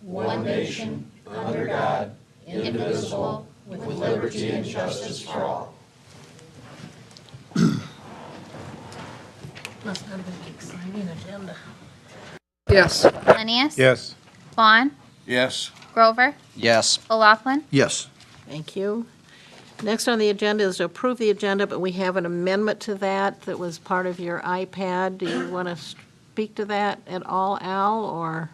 one nation, under God, indivisible, with liberty and justice for all. Must have been an exciting agenda. Yes. Linnaeus. Yes. Vaughn. Yes. Grover. Yes. O'Loughlin. Yes. Thank you. Next on the agenda is to approve the agenda, but we have an amendment to that was part of your iPad. Do you want to speak to that at all, Al, or?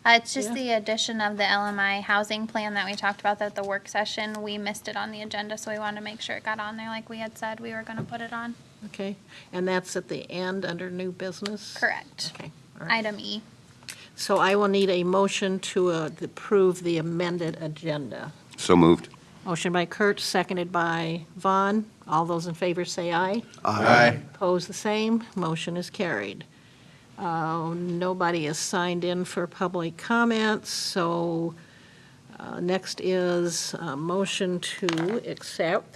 It's just Yeah. the addition of the LMI housing plan that we talked about at the work session. We missed it on the agenda, so we wanted to make sure it got on there like we had said we were going to put it on. Okay, and that's at the end under new business? Correct. Okay, all right. Item E. So I will need a motion to approve the amended agenda. So moved. Motion by Kurt, seconded by Vaughn. All those in favor say aye. Aye. Opposed, the same. Motion is carried. Nobody is signed in for public comments, so next is a motion to accept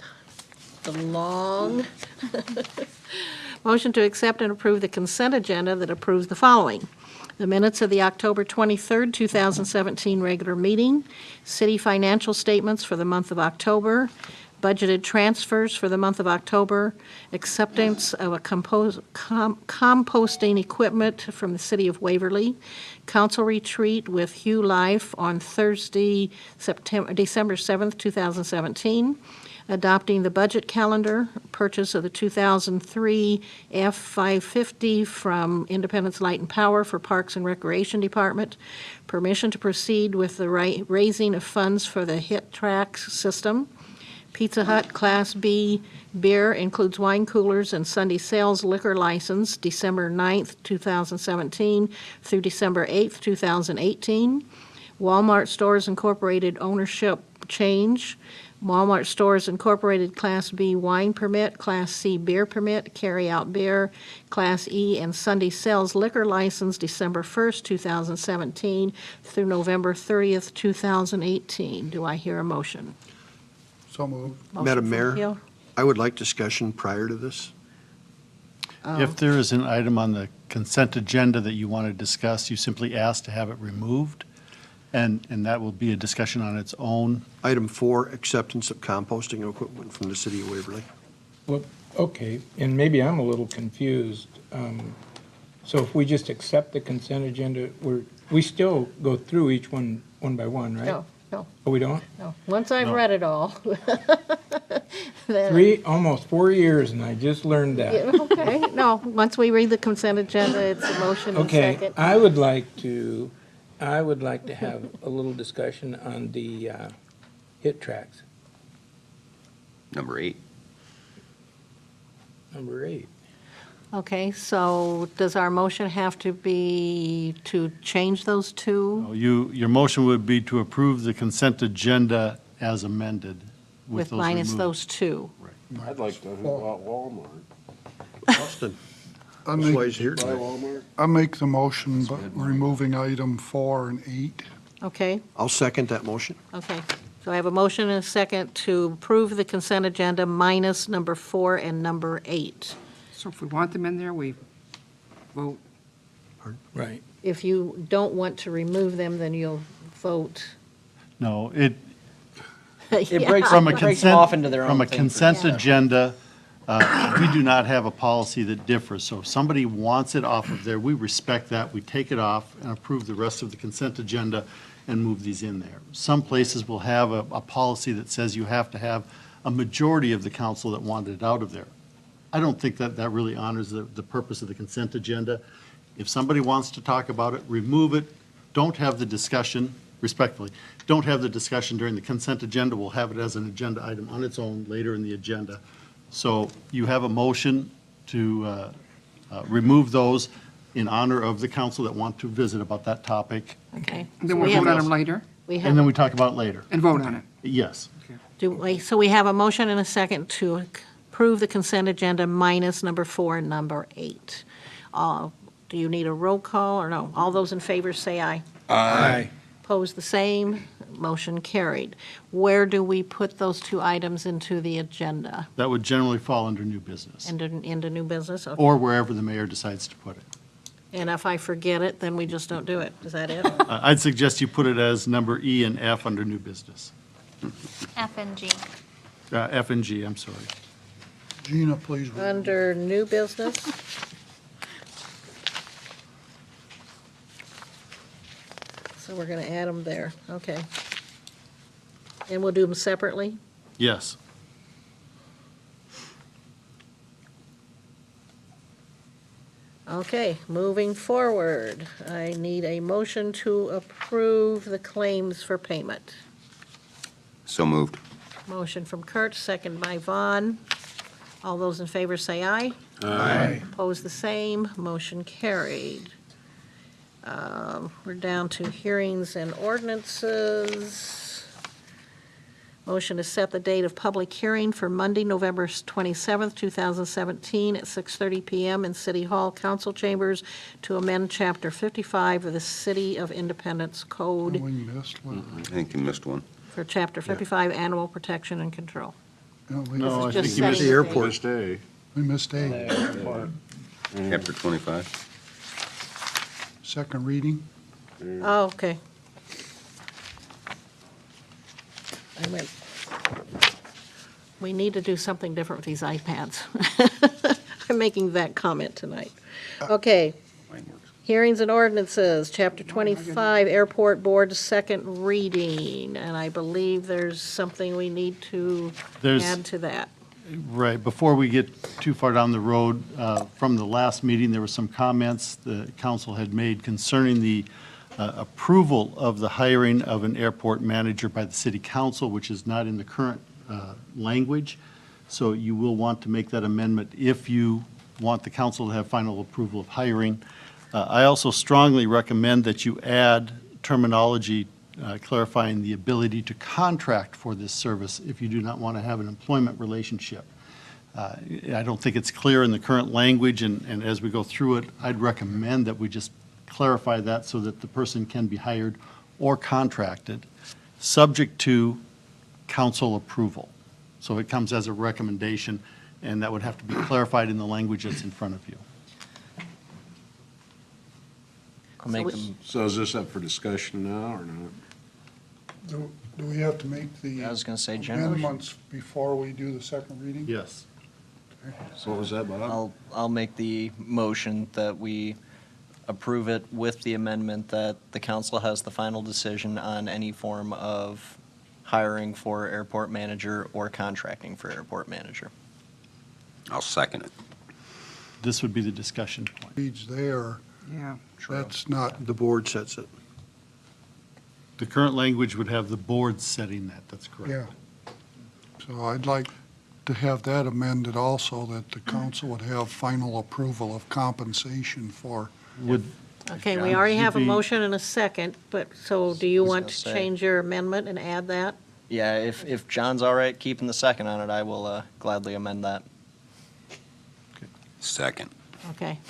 the long, motion to accept and approve the consent agenda that approves the following. The minutes of the October 23rd, 2017 regular meeting, city financial statements for the month of October, budgeted transfers for the month of October, acceptance of a composting equipment from the city of Waverly, council retreat with Hugh Life on Thursday, December 7th, 2017, adopting the budget calendar, purchase of the 2003 F-550 from Independence Light and Power for Parks and Recreation Department, permission to proceed with the raising of funds for the HIT track system, Pizza Hut Class B beer includes wine coolers and Sunday sales liquor license, December 9th, 2017 through December 8th, 2018. Walmart Stores Incorporated ownership change. Walmart Stores Incorporated Class B wine permit, Class C beer permit, carry-out beer, Class E and Sunday sales liquor license, December 1st, 2017 through November 30th, 2018. Do I hear a motion? So moved. Motion Madam from Mayor? Hill. I would like discussion prior to this. If there is an item on the consent agenda that you want to discuss, you simply ask to have it removed, and that will be a discussion on its own. Item 4, acceptance of composting equipment from the city of Waverly. Well, okay, and maybe I'm a little confused. So if we just accept the consent agenda, we still go through each one by one, right? No, Oh, we don't? no. Once I've No. read it all. then- Almost 4 years, and I just learned that. Yeah, okay, no, once we read the consent agenda, it's a motion and Okay, second. I would like to have a little discussion on the hit tracks, Number 8. number 8. Okay, so does our motion have to be to change those two Your motion would be to approve the consent agenda as amended with with those minus removed. those two? I'd like to know about Walmart. Austin, Um, that's why he's here Buy tonight. Walmart? I make the motion, but removing item 4 and 8. Okay, I'll second that motion. okay. So I have a motion and a second to approve the consent agenda minus number 4 and number 8. So if we want them in there, we vote. Right. If you don't want to remove them, then you'll vote. No, it, It breaks, from a it breaks them consent, off into their own from a thing. consent agenda, we do not have a policy that differs. So if somebody wants it off of there, we respect that. We take it off and approve the rest of the consent agenda and move these in there. Some places will have a policy that says you have to have a majority of the council that wanted it out of there. I don't think that that really honors the purpose of the consent agenda. If somebody wants to talk about it, remove it. Don't have the discussion, respectfully, don't have the discussion during the consent agenda. We'll have it as an agenda item on its own later in the agenda. So you have a motion to remove those in honor of the council that want to visit about that topic. Okay. Then So we'll we have vote on a- them later We And then have, we talk about it later. and vote on it. Yes. so we have a motion and a second to approve the consent agenda minus number 4 and number 8. Do you need a roll call or no? All those in favor say aye. Aye. Opposed, the same. Motion carried. Where do we put those two items into the agenda? That would generally fall under new business, Into new business? Okay. or wherever the mayor decides to put it. And if I forget it, then we just don't do it. Is that it? I'd suggest you put it as number E and F under new business. F and G. F and G, I'm sorry. Gina, please. read. Under new business? So we're going to add them there, okay. And we'll do them separately? Yes. Okay, moving forward, I need a motion to approve the claims for payment. So moved. Motion from Kurt, second by Vaughn. All those in favor say aye. Aye. Opposed, the same. Motion carried. We're down to hearings and ordinances. Motion to set the date of public hearing for Monday, November 27th, 2017, at 6:30 PM in City Hall Council Chambers to amend Chapter 55 of the City of Independence Code We missed one. I think you missed one. for Chapter 55, Animal Protection and Control. No, No, I This is think just you missed setting The the airport. First day. we missed A. Chapter 25. Second reading. Oh, okay. I went, we need to do something different with these iPads. I'm making that comment tonight. Okay, Mine works. hearings and ordinances, Chapter 25, Airport Board, second reading. And I believe there's something we need to There's- add to that. Right, before we get too far down the road, from the last meeting, there were some comments the council had made concerning the approval of the hiring of an airport manager by the city council, which is not in the current language. So you will want to make that amendment if you want the council to have final approval of hiring. I also strongly recommend that you add terminology clarifying the ability to contract for this service if you do not want to have an employment relationship. I don't think it's clear in the current language, and as we go through it, I'd recommend that we just clarify that so that the person can be hired or contracted, subject to council approval. So it comes as a recommendation, and that would have to be clarified in the language that's in front of you. I'll make we- them, So is this up for discussion now or not? Do we have to make the I was gonna say general. amendments before we do the second reading? Yes. What was that, Bob? I'll make the motion that we approve it with the amendment that the council has the final decision on any form of hiring for airport manager or contracting for airport manager. I'll second it. This would be the discussion point. Reads there, Yeah. that's not, The board sets it. The current language would have the board setting that, that's correct. yeah. So I'd like to have that amended also, that the council would have final approval of compensation for. Would, Okay, we already have a You'd be- motion and a second, but, so do you Was want gonna to say. change your amendment and add that? Yeah, if John's all right keeping the second on it, I will gladly amend that. Second. Okay.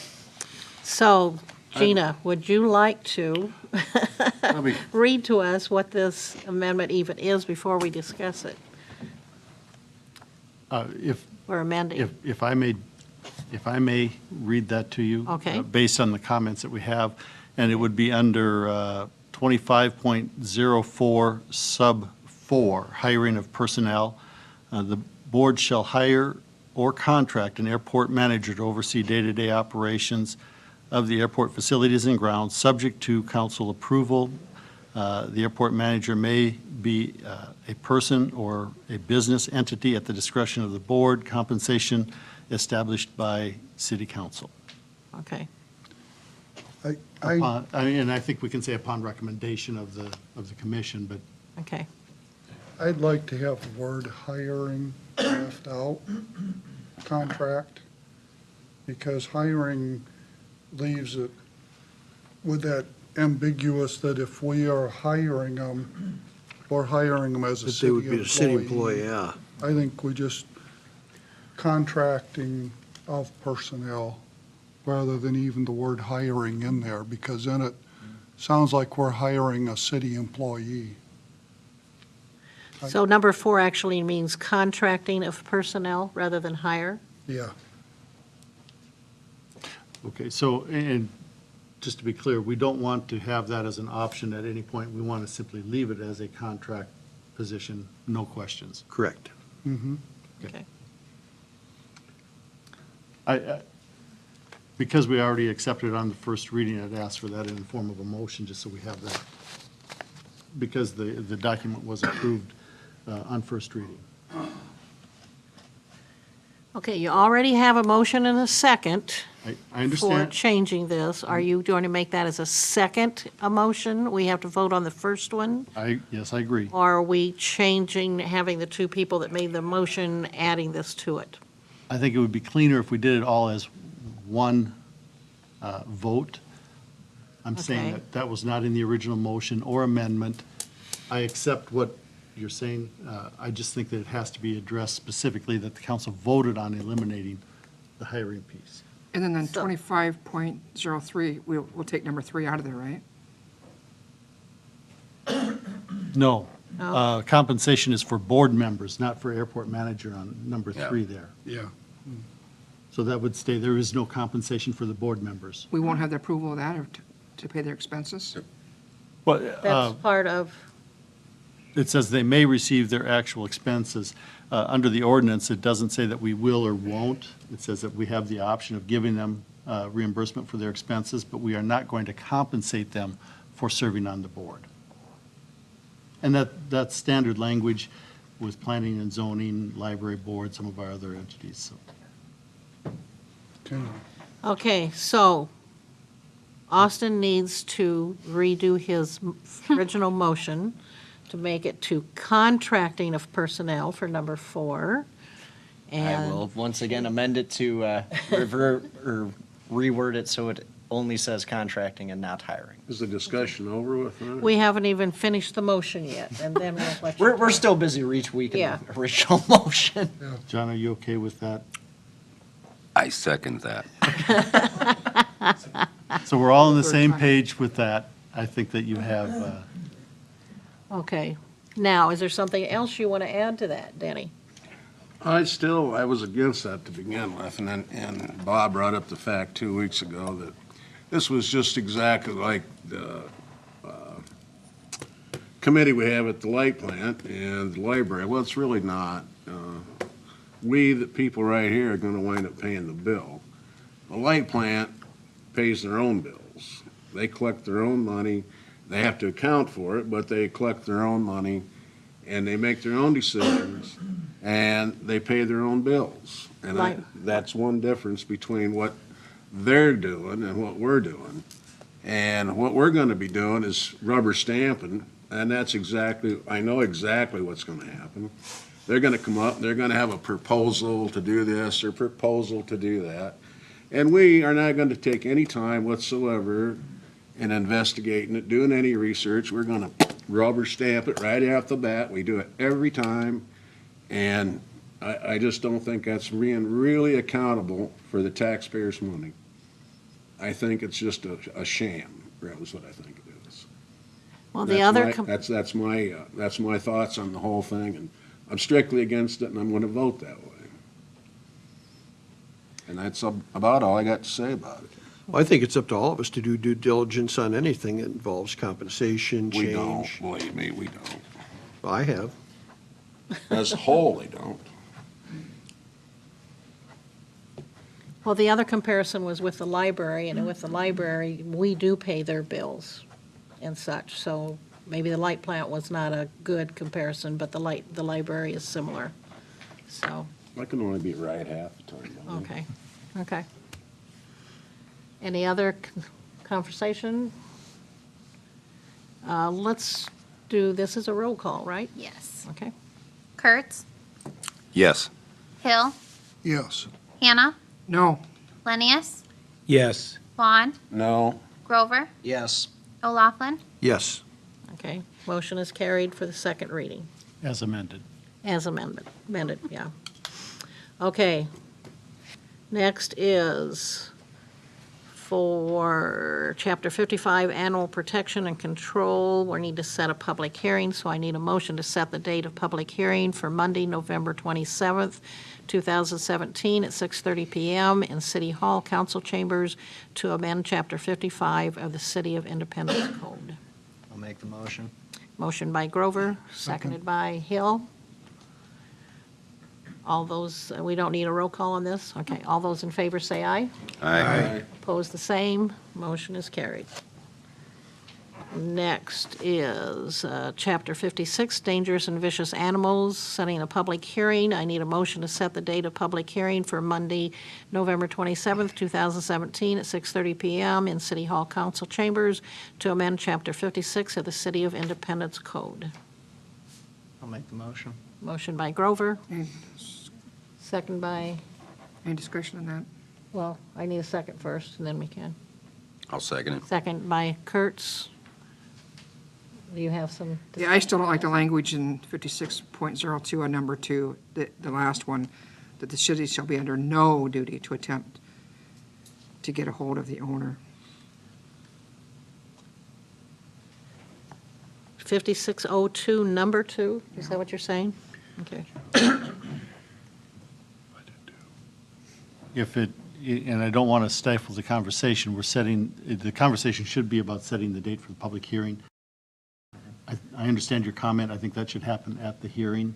So, Gina, would you like to I'll be- read to us what this amendment even is before we discuss it? if, We're amending. if I may read that to you. Okay. Based on the comments that we have, and it would be under 25.04 sub 4, hiring of personnel. The board shall hire or contract an airport manager to oversee day-to-day operations of the airport facilities and grounds, subject to council approval. The airport manager may be a person or a business entity at the discretion of the board, compensation established by city council. Okay. And I think we can say upon recommendation of the commission, but Okay. I'd like to have the word hiring left out, contract, because hiring leaves it with that ambiguous that if we are hiring them, we're hiring them as a That city they employee. would be a city employee, yeah. I think we just contracting of personnel rather than even the word hiring in there, because then it sounds like we're hiring a city employee. So number 4 actually means contracting of personnel rather than hire? Yeah, okay, so, and just to be clear, we don't want to have that as an option at any point. We want to simply leave it as a contract position, no questions. Correct. Okay. Because we already accepted it on the first reading, I'd ask for that in the form of a motion, just so we have that. Because the document was approved on first reading. Okay, you already have a motion and a second I for understand. changing this. Are you going to make that as a second, a motion? We have to vote on the first one? Yes, I agree. Or are we changing, having the two people that made the motion, adding this to it? I think it would be cleaner if we did it all as one vote. I'm saying Okay. that was not in the original motion or amendment. I accept what you're saying. I just think that it has to be addressed specifically, that the council voted on eliminating the hiring piece. And then on So- 25.03, we'll take number 3 out of there, right? No. Oh. Compensation is for board members, not for airport manager on number Yeah. 3 there. Yeah. So that would stay, there is no compensation for the board members. We won't have the approval of that or to pay their expenses? But That's part of, it says they may receive their actual expenses. Under the ordinance, it doesn't say that we will or won't. It says that we have the option of giving them reimbursement for their expenses, but we are not going to compensate them for serving on the board. And that's standard language with planning and zoning, library board, some of our other entities, so. Okay. okay, so Austin needs to redo his original motion to make it to contracting of personnel for number 4. I And will once again amend it to revert or reword it so it only says contracting and not hiring. Is the discussion over with? huh? we haven't even finished the motion yet, and then we'll let you. We're still busy each week in Yeah. the original motion. John, are you okay with that? I second that. So we're all on the Third same time. page with that. I think that you have, Okay. Now, is there something else you want to add to that, Danny? I was against that to begin with, and Bob brought up the fact 2 weeks ago that this was just exactly like the committee we have at the light plant and the library. Well, it's really not. We, the people right here, are gonna wind up paying the bill. The light plant pays their own bills. They collect their own money. They have to account for it, but they collect their own money, and they make their own decisions, and they pay their own bills. And Right. that's one difference between what they're doing and what we're doing. And what we're gonna be doing is rubber stamping, and that's exactly, I know exactly what's gonna happen. They're gonna come up, they're gonna have a proposal to do this or proposal to do that. And we are not gonna take any time whatsoever in investigating it, doing any research. We're gonna rubber stamp it right off the bat. We do it every time. And I just don't think that's being really accountable for the taxpayers' money. I think it's just a sham, is what I think it is. Well, the other, That's my thoughts on the whole thing, and I'm strictly against it, and I'm gonna vote that way. And that's about all I got to say about it. Well, I think it's up to all of us to do due diligence on anything that involves compensation, We don't, change. believe me, we don't. I have. As a whole, they don't. well, the other comparison was with the library, and with the library, we do pay their bills and such, so maybe the light plant was not a good comparison, but the library is similar, so, I can only be right half the time. okay, okay. Any other conversation? Let's do, this is a roll call, right? Yes. Okay. Kurtz, Yes. Hill, Yes. Hannah, No. Yes. Lennius, Vaughn, No, Grover, Yes. O'Laughlin. Yes. Okay, motion is carried for the second reading, as amended. as amended, yeah. Okay. Next is For Chapter 55, Animal Protection and Control, we need to set a public hearing, so I need a motion to set the date of public hearing for Monday, November 27th, 2017, at 6:30 PM in City Hall Council Chambers to amend Chapter 55 of the City of Independence Code. I'll make the motion. Motion by Grover, seconded by Hill. All those, we don't need a roll call on this? Okay, all those in favor say aye. Aye. Opposed, the same. Motion is carried. Next is Chapter 56, Dangerous and Vicious Animals, setting a public hearing. I need a motion to set the date of public hearing for Monday, November 27th, 2017, at 6:30 PM in City Hall Council Chambers to amend Chapter 56 of the City of Independence Code. I'll make the motion. Motion by Grover, Any second by, any discussion on that? well, I need a second first, and then we can. I'll second it. Second by Kurtz. Do you have some? Yeah, I still don't like the language in 56.02 on number 2, the last one, that the city shall be under no duty to attempt to get a hold of the owner. 5602, number 2, is that what you're saying? Okay. If it, and I don't want to stifle the conversation, the conversation should be about setting the date for the public hearing. I understand your comment. I think that should happen at the hearing.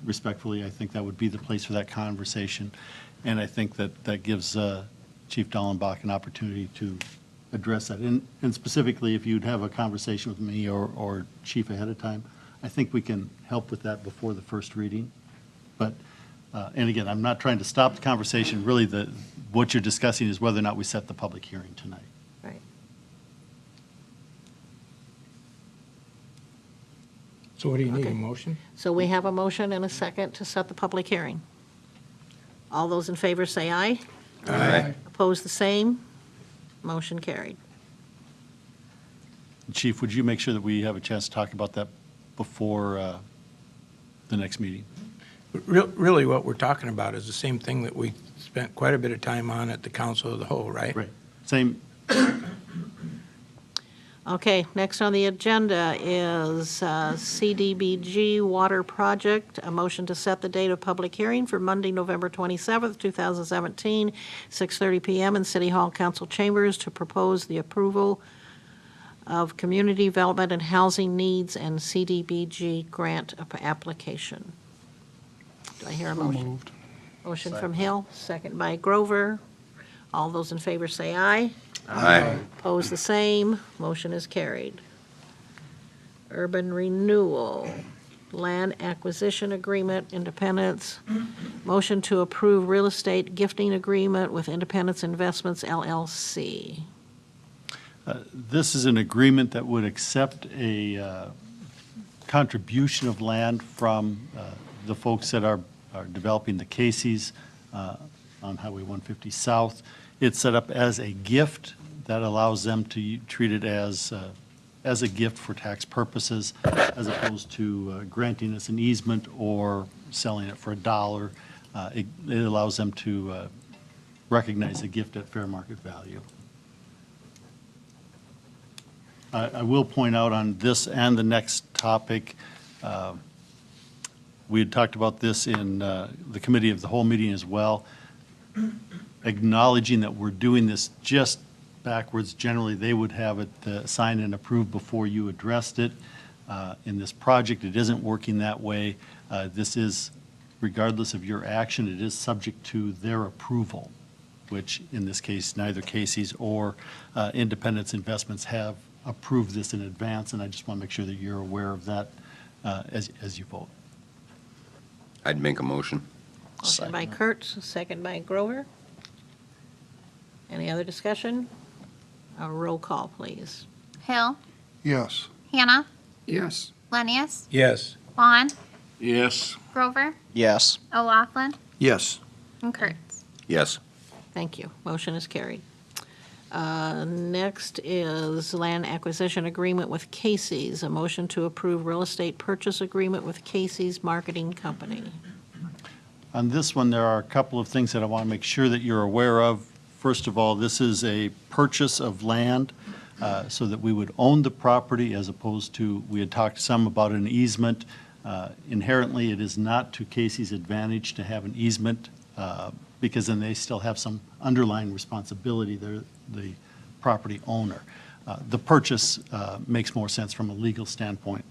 Respectfully, I think that would be the place for that conversation. And I think that gives Chief Dallenbach an opportunity to address that. And specifically, if you'd have a conversation with me or Chief ahead of time, I think we can help with that before the first reading. But, and again, I'm not trying to stop the conversation. Really, what you're discussing is whether or not we set the public hearing tonight. Right. So what do you need, a Okay. motion? So we have a motion and a second to set the public hearing. All those in favor say aye. Aye. Opposed, the same. Motion carried. Chief, would you make sure that we have a chance to talk about that before the next meeting? Really, what we're talking about is the same thing that we spent quite a bit of time on at the Council of the Whole, right? Right. Same, Okay, next on the agenda is CDBG Water Project, a motion to set the date of public hearing for Monday, November 27th, 2017, 6:30 PM in City Hall Council Chambers to propose the approval of Community Development and Housing Needs and CDBG grant application. Do I hear a motion? Motion from Hill, second by Grover. All those in favor say aye. Aye. Opposed, the same. Motion is carried. Urban Renewal, Land Acquisition Agreement, Independence. Motion to approve real estate gifting agreement with Independence Investments LLC. this is an agreement that would accept a contribution of land from the folks that are developing the Casey's on Highway 150 South. It's set up as a gift that allows them to treat it as a gift for tax purposes, as opposed to granting us an easement or selling it for $1. It allows them to recognize a gift at fair market value. I will point out on this and the next topic, we had talked about this in the committee of the whole meeting as well, acknowledging that we're doing this just backwards. Generally, they would have it signed and approved before you addressed it. In this project, it isn't working that way. This is, regardless of your action, it is subject to their approval, which in this case, neither Casey's or Independence Investments have approved this in advance, and I just want to make sure that you're aware of that as you vote. I'd make a motion. Motion by Kurtz, second by Grover. Any other discussion? A roll call, please. Hill, Yes. Hannah, Yes. Lenius, Yes. Vaughn, Yes. Grover, Yes. O'Laughlin, Yes. and Kurtz. Yes. Thank you. Motion is carried. Next is land acquisition agreement with Casey's. A motion to approve real estate purchase agreement with Casey's Marketing Company. On this one, there are a couple of things that I want to make sure that you're aware of. First of all, this is a purchase of land so that we would own the property as opposed to, we had talked some about an easement. Inherently, it is not to Casey's advantage to have an easement because then they still have some underlying responsibility. They're the property owner. The purchase makes more sense from a legal standpoint.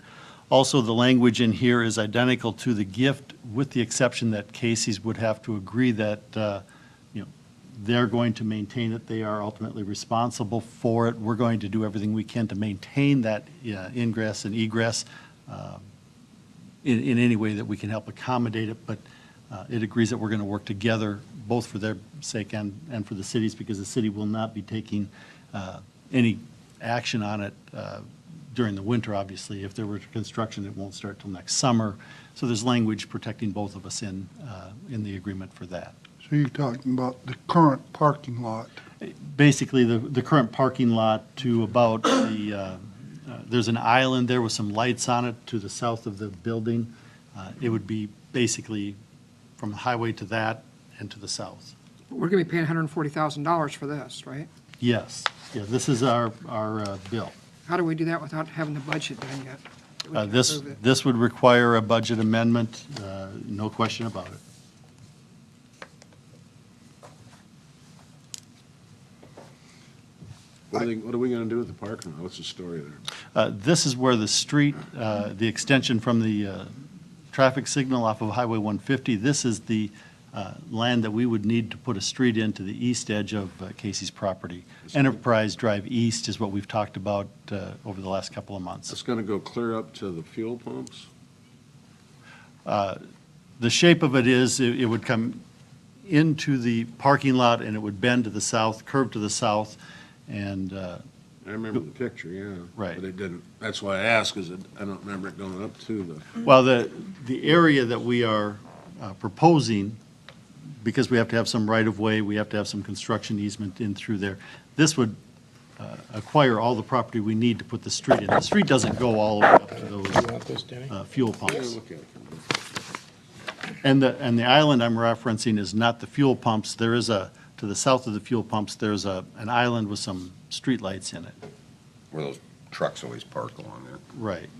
Also, the language in here is identical to the gift, with the exception that Casey's would have to agree that, they're going to maintain it. They are ultimately responsible for it. We're going to do everything we can to maintain that ingress and egress in any way that we can help accommodate it. But it agrees that we're going to work together, both for their sake and for the city's, because the city will not be taking any action on it during the winter, obviously. If there were construction, it won't start till next summer. So there's language protecting both of us in the agreement for that. So you're talking about the current parking lot. Basically, the current parking lot to about there's an island there with some lights on it to the south of the building. It would be basically from the highway to that and to the south. We're going to be paying $140,000 for this, right? Yes, yeah, this is our bill. How do we do that without having the budget done yet? that we can approve it? This would require a budget amendment, no question about it. What are we gonna do with the parking lot? What's the story there? This is where the street, the extension from the traffic signal off of Highway 150, this is the land that we would need to put a street into the east edge of Casey's property. Enterprise Drive East is what we've talked about over the last couple of months. It's gonna go clear up to the fuel pumps? The shape of it is, it would come into the parking lot and it would bend to the south, curve to the south, and I remember the picture, yeah. Right. But it didn't, that's why I asked, because I don't remember it going up to the, well, the area that we are proposing, because we have to have some right-of-way, we have to have some construction easement in through there, this would acquire all the property we need to put the street in. The street doesn't go all the way up to those You want this, Denny? fuel yeah, pumps. look at it. And the island I'm referencing is not the fuel pumps. There is to the south of the fuel pumps, there's an island with some streetlights in it. Where those trucks always park along there. Right.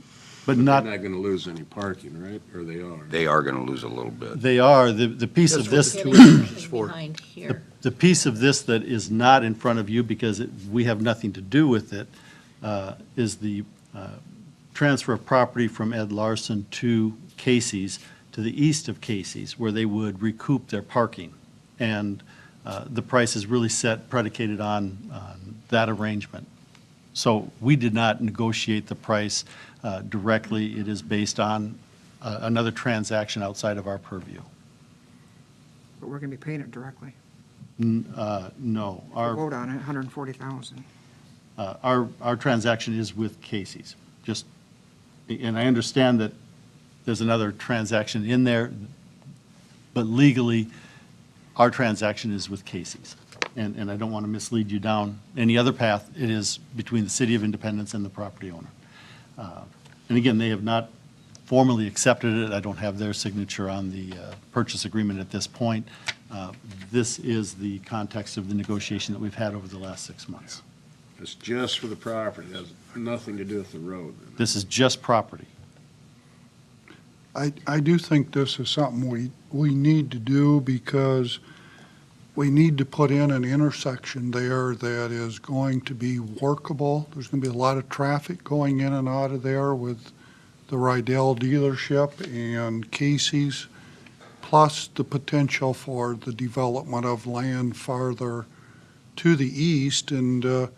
But They're not, not gonna lose any parking, right? Or they are? They are gonna lose a little bit. they are, the piece of That's this. what the 2 acres is for. Behind here. The piece of this that is not in front of you, because we have nothing to do with it, is the transfer of property from Ed Larson to Casey's, to the east of Casey's, where they would recoup their parking. And the price is really set, predicated on that arrangement. So we did not negotiate the price directly. It is based on another transaction outside of our purview. But we're going to be paying it directly. No, We'll our vote on it, $140,000. Our transaction is with Casey's, and I understand that there's another transaction in there, but legally, our transaction is with Casey's. And I don't want to mislead you down any other path. It is between the City of Independence and the property owner. And again, they have not formally accepted it. I don't have their signature on the purchase agreement at this point. This is the context of the negotiation that we've had over the last 6 months. It's just for the property, it has nothing to do with the road. This is just property. I do think this is something we need to do because we need to put in an intersection there that is going to be workable. There's going to be a lot of traffic going in and out of there with the Rydell dealership and Casey's, plus the potential for the development of land farther to the east. And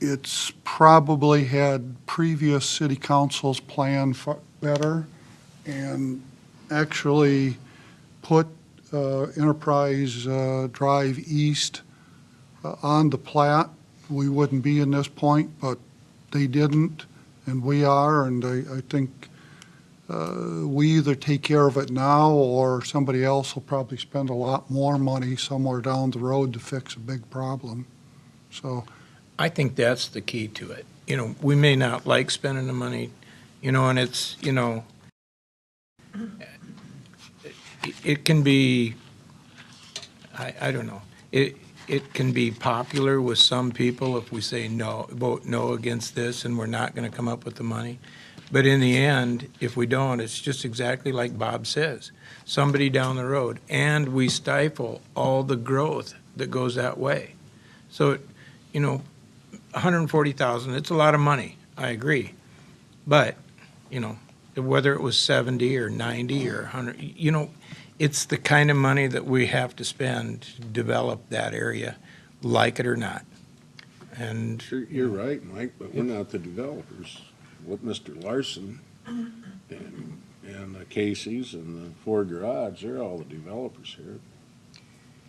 it's probably had previous city councils plan better and actually put Enterprise Drive East on the plat. We wouldn't be in this point, but they didn't, and we are, and I think we either take care of it now or somebody else will probably spend a lot more money somewhere down the road to fix a big problem. So I think that's the key to it. We may not like spending the money, and it's, it can be, I don't know. It can be popular with some people if we say no, vote no against this, and we're not going to come up with the money. But in the end, if we don't, it's just exactly like Bob says. Somebody down the road, and we stifle all the growth that goes that way. So, you know, 140,000, it's a lot of money, I agree. But, you know, whether it was 70 or 90 or 100, you know, it's the kind of money that we have to spend to develop that area, like it or not. And You're right, Mike, but we're not the developers. With Mr. Larson and Casey's and the Ford Garage, they're all the developers here.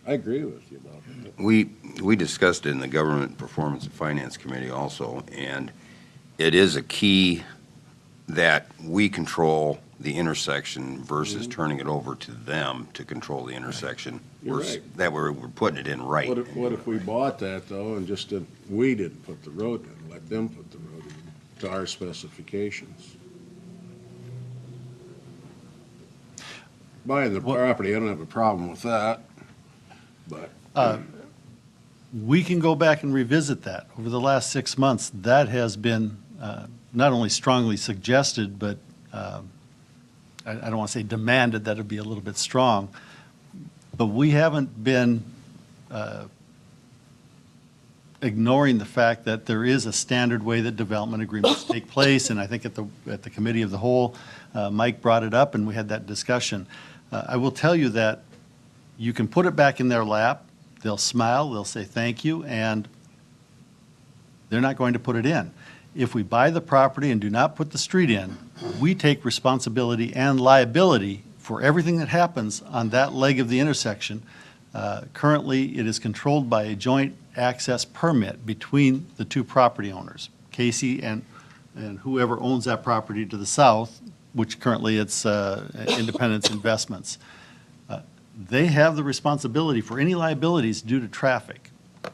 I agree with you about that. We discussed it in the Government Performance and Finance Committee also, and it is a key that we control the intersection versus turning it over to them to control the intersection. You're right. That we're putting it in right. What if we bought that though and just we didn't put the road in, let them put the road in to our specifications? Buying the property, I don't have a problem with that, but. We can go back and revisit that. Over the last 6 months, that has been not only strongly suggested, but I don't want to say demanded, that would be a little bit strong, but we haven't been ignoring the fact that there is a standard way that development agreements take place, and I think at the committee of the whole, Mike brought it up and we had that discussion. I will tell you that you can put it back in their lap, they'll smile, they'll say thank you, and they're not going to put it in. If we buy the property and do not put the street in, we take responsibility and liability for everything that happens on that leg of the intersection. Currently, it is controlled by a joint access permit between the two property owners, Casey and whoever owns that property to the south, which currently it's Independence Investments. They have the responsibility for any liabilities due to traffic.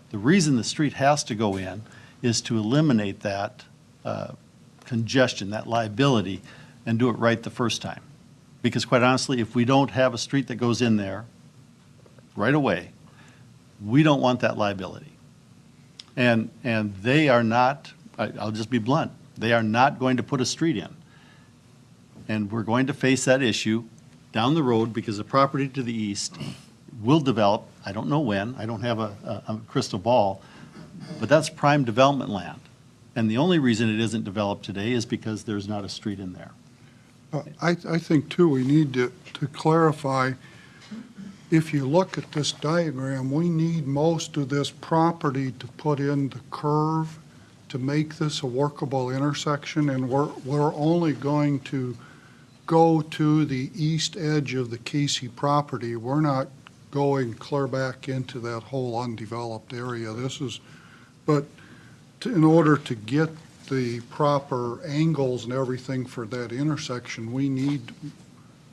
The reason the street has to go in is to eliminate that congestion, that liability, and do it right the first time. Because quite honestly, if we don't have a street that goes in there right away, we don't want that liability. And they are not, I'll just be blunt, they are not going to put a street in. And we're going to face that issue down the road because the property to the east will develop. I don't know when, I don't have a crystal ball, but that's prime development land. And the only reason it isn't developed today is because there's not a street in there. I think too, we need to clarify, if you look at this diagram, we need most of this property to put in the curve to make this a workable intersection, and we're only going to go to the east edge of the Casey property. We're not going clear back into that whole undeveloped area. In order to get the proper angles and everything for that intersection, we need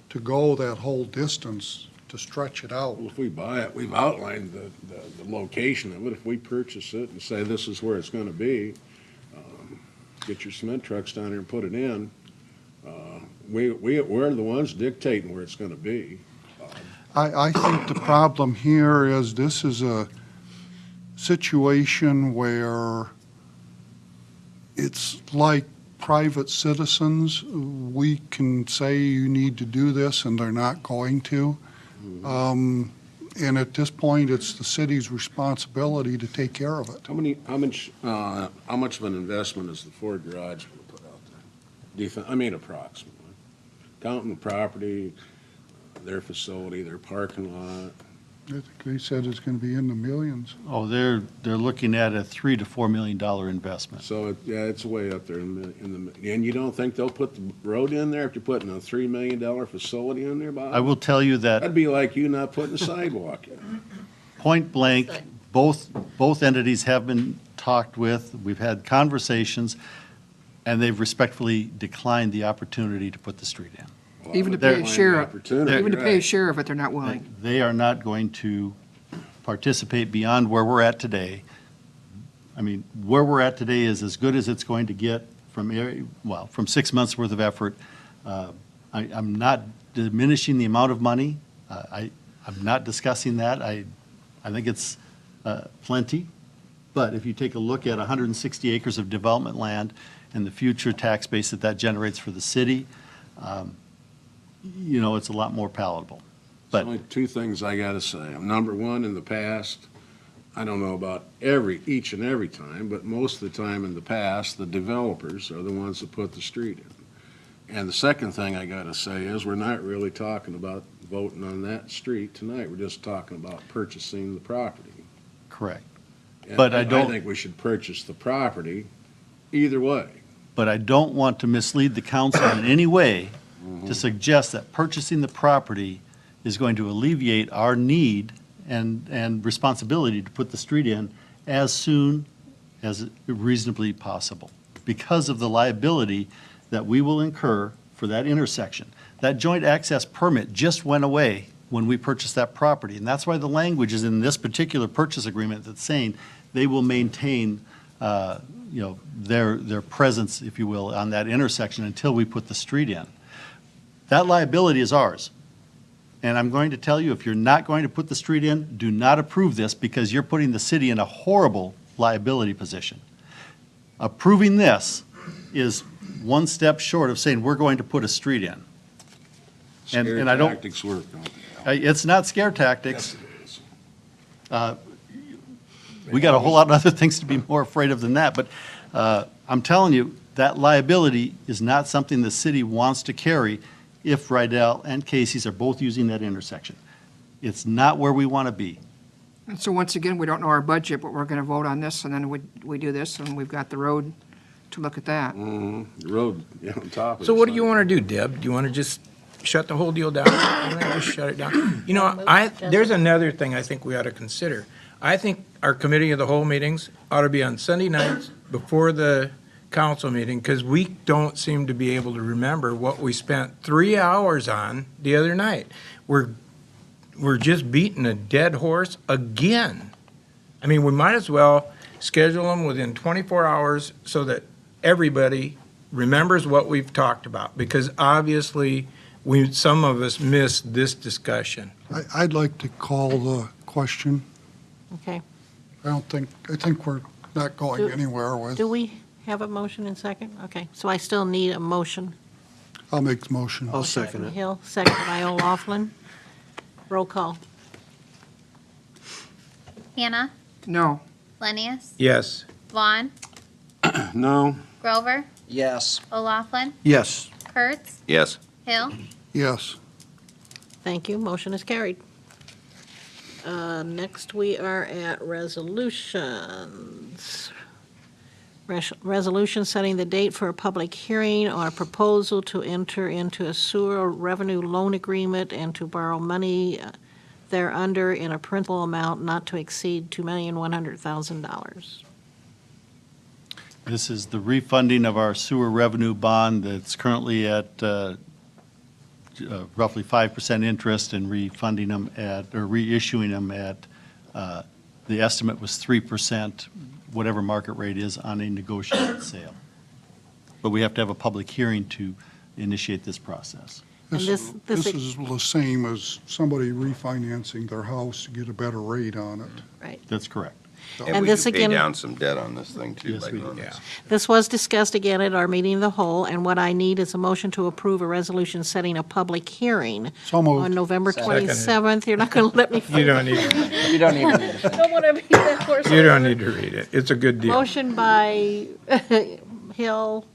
to go that whole distance to stretch it out. Well, if we buy it, we've outlined the location of it. If we purchase it and say this is where it's gonna be, get your cement trucks down here and put it in, we're the ones dictating where it's gonna be. I think the problem here is this is a situation where it's like private citizens. We can say you need to do this and they're not going to. And at this point, it's the city's responsibility to take care of it. How much of an investment is the Ford Garage gonna put out there? Do you think, I mean approximately? Counting the property, their facility, their parking lot. I think they said it's going to be in the millions. Oh, they're looking at a $3 to $4 million investment. So, it's way up there and you don't think they'll put the road in there if you're putting a $3 million facility in there, Bob? I will tell you that That'd be like you not putting a sidewalk in. point blank, both entities have been talked with, we've had conversations, and they've respectfully declined the opportunity to put the street in. Even to They're- pay a share, Opportunity, even to pay a right. share of it, they're not willing. They are not going to participate beyond where we're at today. I mean, where we're at today is as good as it's going to get from 6 months' worth of effort. I'm not diminishing the amount of money. I'm not discussing that. I think it's plenty, but if you take a look at 160 acres of development land and the future tax base that that generates for the city, it's a lot more palatable. There's But only two things I gotta say. Number one, in the past, I don't know about each and every time, but most of the time in the past, the developers are the ones that put the street in. And the second thing I gotta say is, we're not really talking about voting on that street tonight. We're just talking about purchasing the property. correct. And But I don't- I think we should purchase the property either way. But I don't want to mislead the council in any way to suggest that purchasing the property is going to alleviate our need and responsibility to put the street in as soon as reasonably possible, because of the liability that we will incur for that intersection. That joint access permit just went away when we purchased that property, and that's why the language is in this particular purchase agreement that's saying they will maintain, their presence, if you will, on that intersection until we put the street in. That liability is ours. And I'm going to tell you, if you're not going to put the street in, do not approve this, because you're putting the city in a horrible liability position. Approving this is one step short of saying we're going to put a street in. And I don't- Tactics work, don't they? It's not scare tactics. Yes, it is. We got a whole lot of other things to be more afraid of than that, but I'm telling you, that liability is not something the city wants to carry if Rydell and Casey's are both using that intersection. It's not where we want to be. And so once again, we don't know our budget, but we're going to vote on this, and then we do this, and we've got the road to look at that. The road, on top of it. So what do you want to do, Deb? Do you want to just shut the whole deal down? You want to just shut it down? There's another thing I think we ought to consider. I think our committee of the whole meetings ought to be on Sunday nights before the council meeting, because we don't seem to be able to remember what we spent 3 hours on the other night. We're just beating a dead horse again. I mean, we might as well schedule them within 24 hours so that everybody remembers what we've talked about, because obviously some of us missed this discussion. I'd like to call the question. Okay. I think we're not going anywhere with. Do we have a motion and second? Okay, so I still need a motion. I'll make the motion. I'll second it. Hill, second by O'Laughlin. Roll call. Hannah, No. Lennius, Yes. Vaughn, No, Grover, Yes. O'Laughlin, Yes. Kurtz, Yes. Hill. Yes. Thank you, motion is carried. Next, we are at resolutions. Resolution setting the date for a public hearing on a proposal to enter into a sewer revenue loan agreement and to borrow money thereunder in a principal amount not to exceed $2,100,000. This is the refunding of our sewer revenue bond that's currently at roughly 5% interest, and refunding them or reissuing them at, the estimate was 3%, whatever market rate is on a negotiated sale. But we have to have a public hearing to initiate this process. And This this- is the same as somebody refinancing their house to get a better rate on it. Right. That's correct. And we this do pay again- down some debt on this thing too. Yes, by we do. doing this. This was discussed again at our meeting of the whole, and what I need is a motion to approve a resolution setting a public hearing So moved. on November Seconded. 27th. You're not going to let me. You don't need, You don't even need to. Don't want to be that horse. you don't need to read it. It's a good deal. Motion by Hill,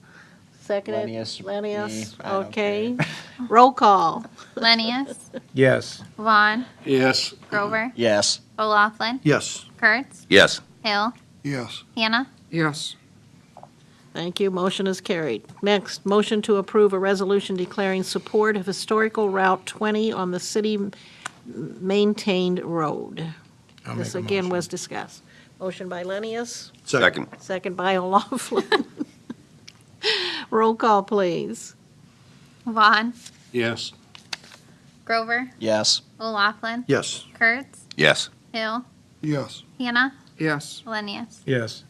seconded. Lennius, Lennius, me, I don't okay. Roll call. Lennius, Yes. Vaughn, yes, Grover, Yes. O'Laughlin, Yes. Kurtz, Yes. Hill, Yes. Hannah. Yes. Thank you. Motion is carried. Next, motion to approve a resolution declaring support of historical Route 20 on the city-maintained road. I'll make This a again motion. was discussed. Motion by Lennius, Second. second by O'Laughlin. Roll call, please. Vaughn, yes, Grover, Yes. O'Laughlin, Yes. Kurtz, Yes. Hill, Yes. Hannah, Yes. Lennius. Yes.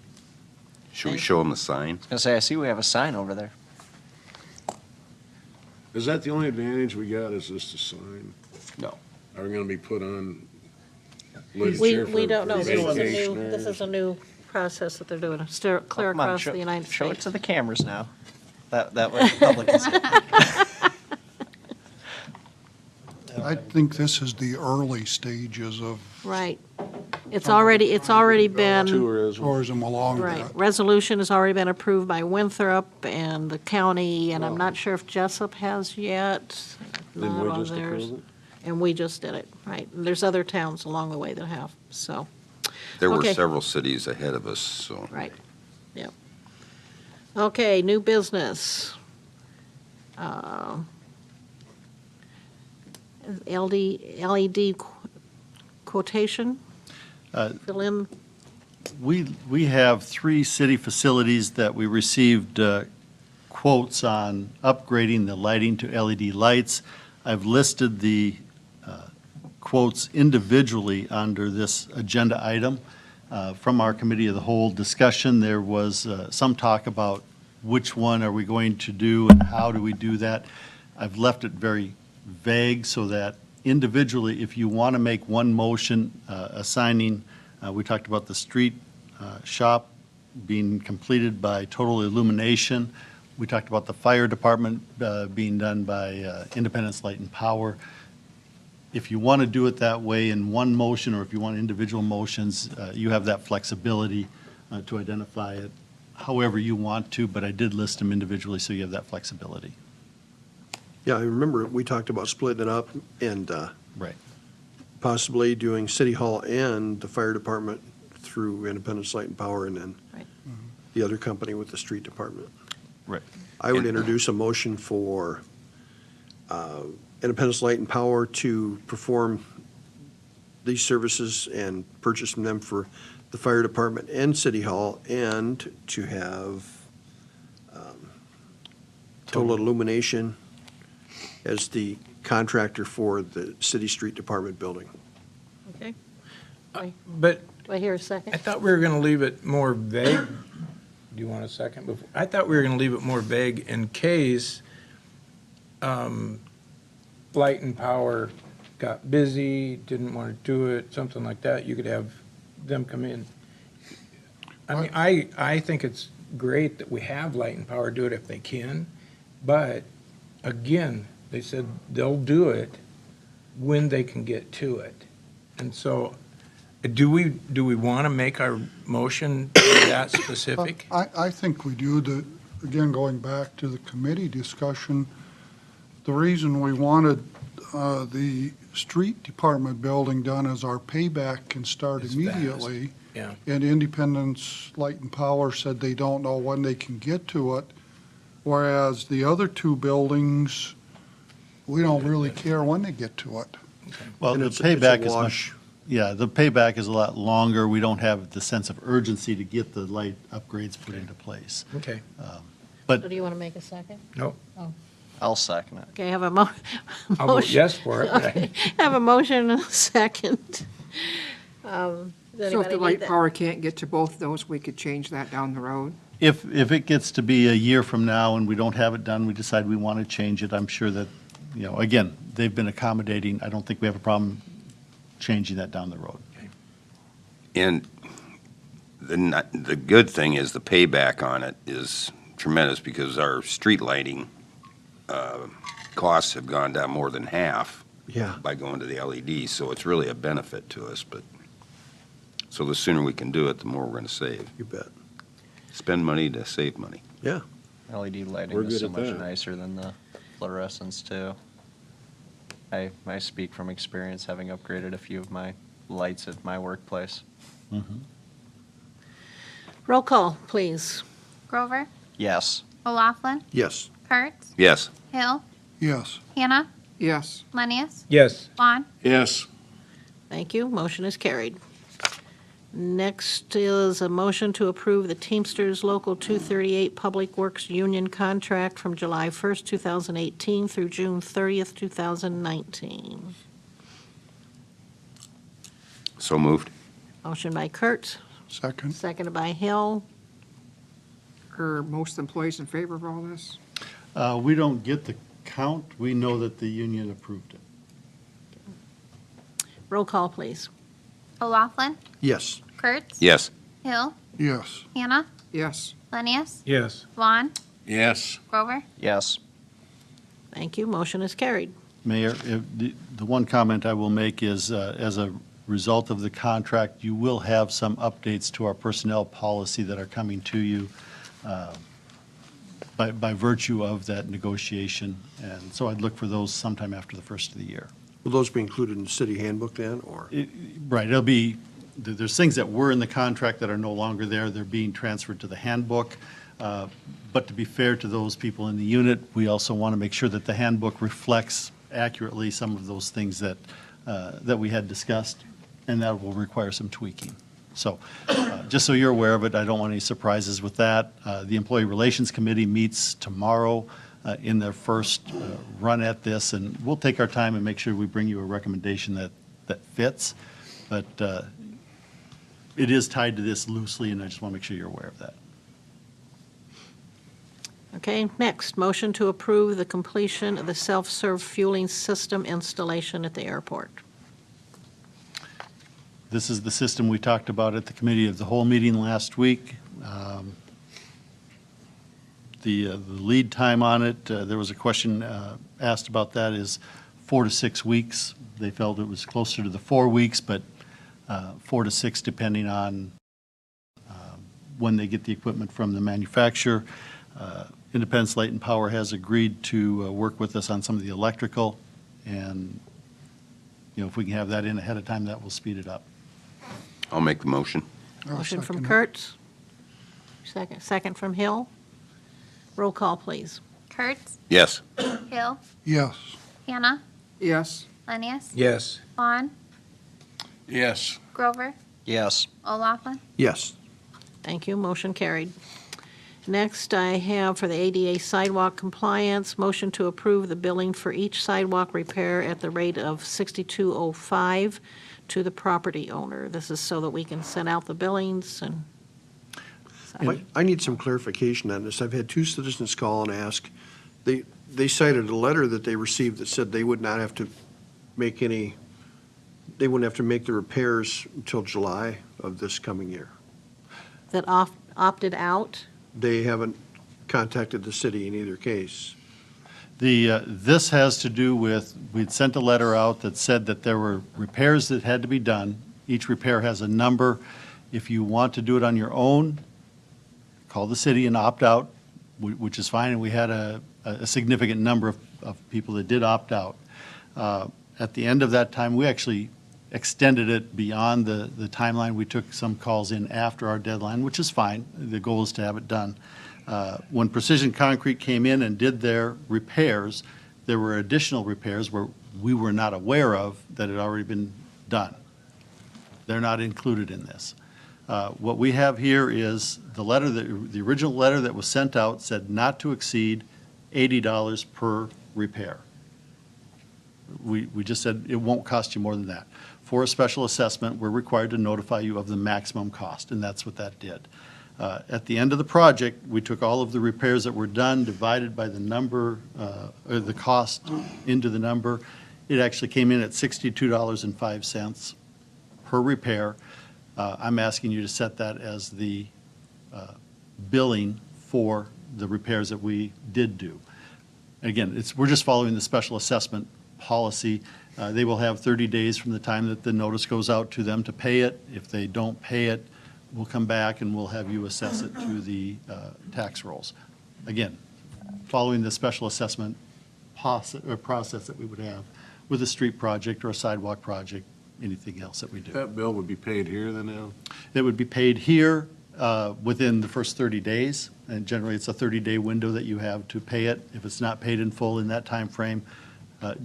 Should we show them the sign? I was gonna say, I see we have a sign over there. is that the only advantage we got, is just a sign? No. Are we gonna be put on We don't know. This is a new, Vacationers. this is a new process that they're doing, clear Come on, across the United Show it States. to the cameras now. That way the public can see it. I think this is the early stages of Right. It's already been, Tourism. tourism along right, that. resolution has already been approved by Winthrop and the county, and I'm not sure if Jessup has yet. Didn't Not we on just theirs. approve it? And we just did it, right. And there's other towns along the way that have, so, There were Okay. several cities ahead of us, so. right, yep. Okay, new business. LED quotation, fill in, We have 3 city facilities that we received quotes on upgrading the lighting to LED lights. I've listed the quotes individually under this agenda item. From our committee of the whole discussion, there was some talk about which one are we going to do and how do we do that. I've left it very vague so that individually, if you want to make one motion assigning, we talked about the street shop being completed by Total Illumination. We talked about the fire department being done by Independence Light and Power. If you want to do it that way in one motion, or if you want individual motions, you have that flexibility to identify it however you want to, but I did list them individually, so you have that flexibility. Yeah, I remember we talked about splitting it up and Right. possibly doing City Hall and the fire department through Independence Light and Power, and then Right. the other company with the street department. Right. I would introduce a motion for Independence Light and Power to perform these services and purchase from them for the fire department and City Hall, and to have Total Illumination as the contractor for the city street department building. Okay. But Do I hear a second? I thought we were going to leave it more vague. Do you want a second? I thought we were going to leave it more vague in case Light and Power got busy, didn't want to do it, something like that. You could have them come in. I mean, I think it's great that we have Light and Power do it if they can, but again, they said they'll do it when they can get to it. And so, do we want to make our motion that specific? I think we do. Again, going back to the committee discussion, the reason we wanted the street department building done is our payback can start It's fast. immediately. Yeah. And Independence Light and Power said they don't know when they can get to it, whereas the other 2 buildings, we don't really care when they get to it. Well, And the it's a payback is wash. much, yeah, the payback is a lot longer. We don't have the sense of urgency to get the light upgrades put into place. Okay. But So do you want to make a second? Nope. I'll second it. Okay, I have a I'll vote motion. yes for it. but I- I have a motion and a second. Does So if anybody the need light that? power can't get to both those, we could change that down the road? if it gets to be a year from now and we don't have it done, we decide we want to change it, I'm sure that, again, they've been accommodating. I don't think we have a problem changing that down the road. And the good thing is the payback on it is tremendous because our street lighting costs have gone down more than half Yeah. by going to the LED, so it's really a benefit to us, but, so the sooner we can do it, the more we're going to save. You bet. Spend money to save money. Yeah. LED lighting We're is good so at much that. nicer than the fluorescents too. I speak from experience, having upgraded a few of my lights at my workplace. Roll call, please. Grover, Yes. O'Laughlin, Yes. Kurtz, Yes. Hill, Yes. Hannah, Yes. Lenius, Yes. Vaughn. Yes. Thank you. Motion is carried. Next is a motion to approve the Teamsters Local 238 Public Works Union contract from July 1st, 2018 through June 30th, 2019. So moved. Motion by Kurt, Second. seconded by Hill. Are most employees in favor of all this? We don't get the count. We know that the union approved it. Roll call, please. O'Laughlin, Yes. Kurtz, Yes. Hill, Yes. Hannah, Yes. Lenius, Yes. Vaughn, Yes. Grover. Yes. Thank you. Motion is carried. Mayor, the one comment I will make is, as a result of the contract, you will have some updates to our personnel policy that are coming to you by virtue of that negotiation. And so I'd look for those sometime after the first of the year. Will those be included in the city handbook then, or? Right, it'll be, there's things that were in the contract that are no longer there. They're being transferred to the handbook. But to be fair to those people in the unit, we also want to make sure that the handbook reflects accurately some of those things that we had discussed, and that will require some tweaking. So just so you're aware of it, I don't want any surprises with that. The Employee Relations Committee meets tomorrow in their first run at this, and we'll take our time and make sure we bring you a recommendation that fits. But it is tied to this loosely, and I just want to make sure you're aware of that. Okay, next, motion to approve the completion of the self-serve fueling system installation at the airport. This is the system we talked about at the committee of the whole meeting last week. The lead time on it, there was a question asked about that, is 4 to 6 weeks. They felt it was closer to the 4 weeks, but 4 to 6 depending on when they get the equipment from the manufacturer. Independence Light and Power has agreed to work with us on some of the electrical, and, you know, if we can have that in ahead of time, that will speed it up. I'll make the motion. I'll Motion from second it. Kurtz. Second from Hill. Roll call, please. Kurtz, Yes. Hill, Yes. Hannah, Yes. Lenius, Yes. Vaughn, Yes. Grover, Yes. O'Laughlin. Yes. Thank you. Motion carried. Next, I have for the ADA sidewalk compliance, motion to approve the billing for each sidewalk repair at the rate of $62.05 to the property owner. This is so that we can send out the billings and. I need some clarification on this. I've had two citizens call and ask, they cited a letter that they received that said they would not have to make any, they wouldn't have to make the repairs until July of this coming year. That opted out. They haven't contacted the city in either case. This has to do with, we'd sent a letter out that said that there were repairs that had to be done. Each repair has a number. If you want to do it on your own, call the city and opt out, which is fine, and we had a significant number of people that did opt out. At the end of that time, we actually extended it beyond the timeline. We took some calls in after our deadline, which is fine. The goal is to have it done. When Precision Concrete came in and did their repairs, there were additional repairs where we were not aware of that had already been done. They're not included in this. What we have here is the letter, the original letter that was sent out said not to exceed $80 per repair. We just said it won't cost you more than that. For a special assessment, we're required to notify you of the maximum cost, and that's what that did. At the end of the project, we took all of the repairs that were done, divided by the number, or the cost into the number. It actually came in at $62.05 per repair. I'm asking you to set that as the billing for the repairs that we did do. Again, we're just following the special assessment policy. They will have 30 days from the time that the notice goes out to them to pay it. If they don't pay it, we'll come back and we'll have you assess it to the tax rolls. Again, following the special assessment process that we would have with a street project or a sidewalk project, anything else that we do. That bill would be paid here then now? It would be paid here within the first 30 days, and generally it's a 30-day window that you have to pay it. If it's not paid in full in that time frame,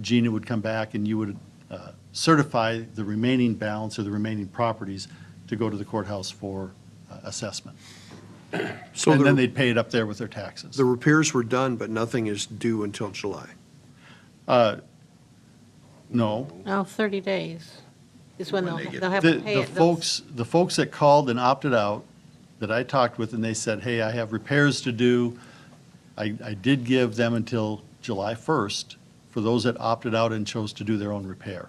Gina would come back and you would certify the remaining balance or the remaining properties to go to the courthouse for assessment. So And then the, they'd pay it up there with their taxes. the repairs were done, but nothing is due until July. No. No, 30 days is when When they get- they'll have to pay The it. folks that called and opted out, that I talked with, and they said, hey, I have repairs to do, I did give them until July 1st for those that opted out and chose to do their own repair.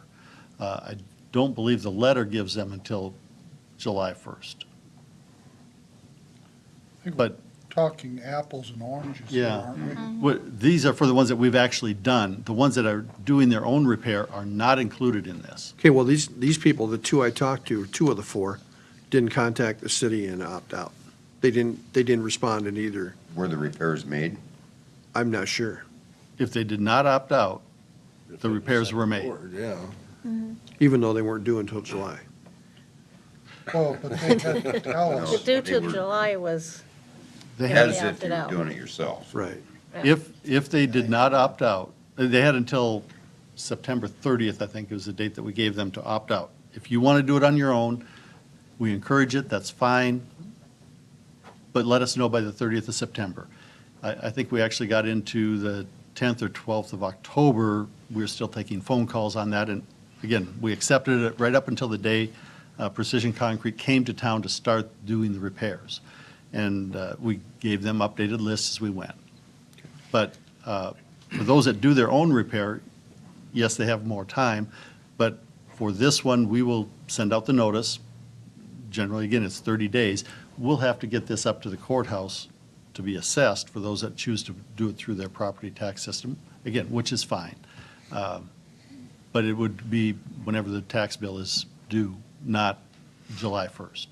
I don't believe the letter gives them until July 1st. But Talking apples and oranges here, Yeah. aren't we? these are for the ones that we've actually done. The ones that are doing their own repair are not included in this. Okay, well, these people, the two I talked to, two of the four, didn't contact the city and opt out. They didn't respond in either. Were the repairs made? I'm not sure. If they did not opt out, the repairs were made. Yeah. Even though they weren't due until July. Well, but they had to tell us. Due They to were- July was, They Yeah, had, As they if opted you were out. doing it yourself. Right. if they did not opt out, they had until September 30th, I think, was the date that we gave them to opt out. If you want to do it on your own, we encourage it, that's fine, but let us know by the 30th of September. I think we actually got into the 10th or 12th of October, we were still taking phone calls on that, and again, we accepted it right up until the day Precision Concrete came to town to start doing the repairs. And we gave them updated lists as we went. But for those that do their own repair, yes, they have more time, but for this one, we will send out the notice. Generally, again, it's 30 days. We'll have to get this up to the courthouse to be assessed for those that choose to do it through their property tax system, again, which is fine. But it would be whenever the tax bill is due, not July 1st.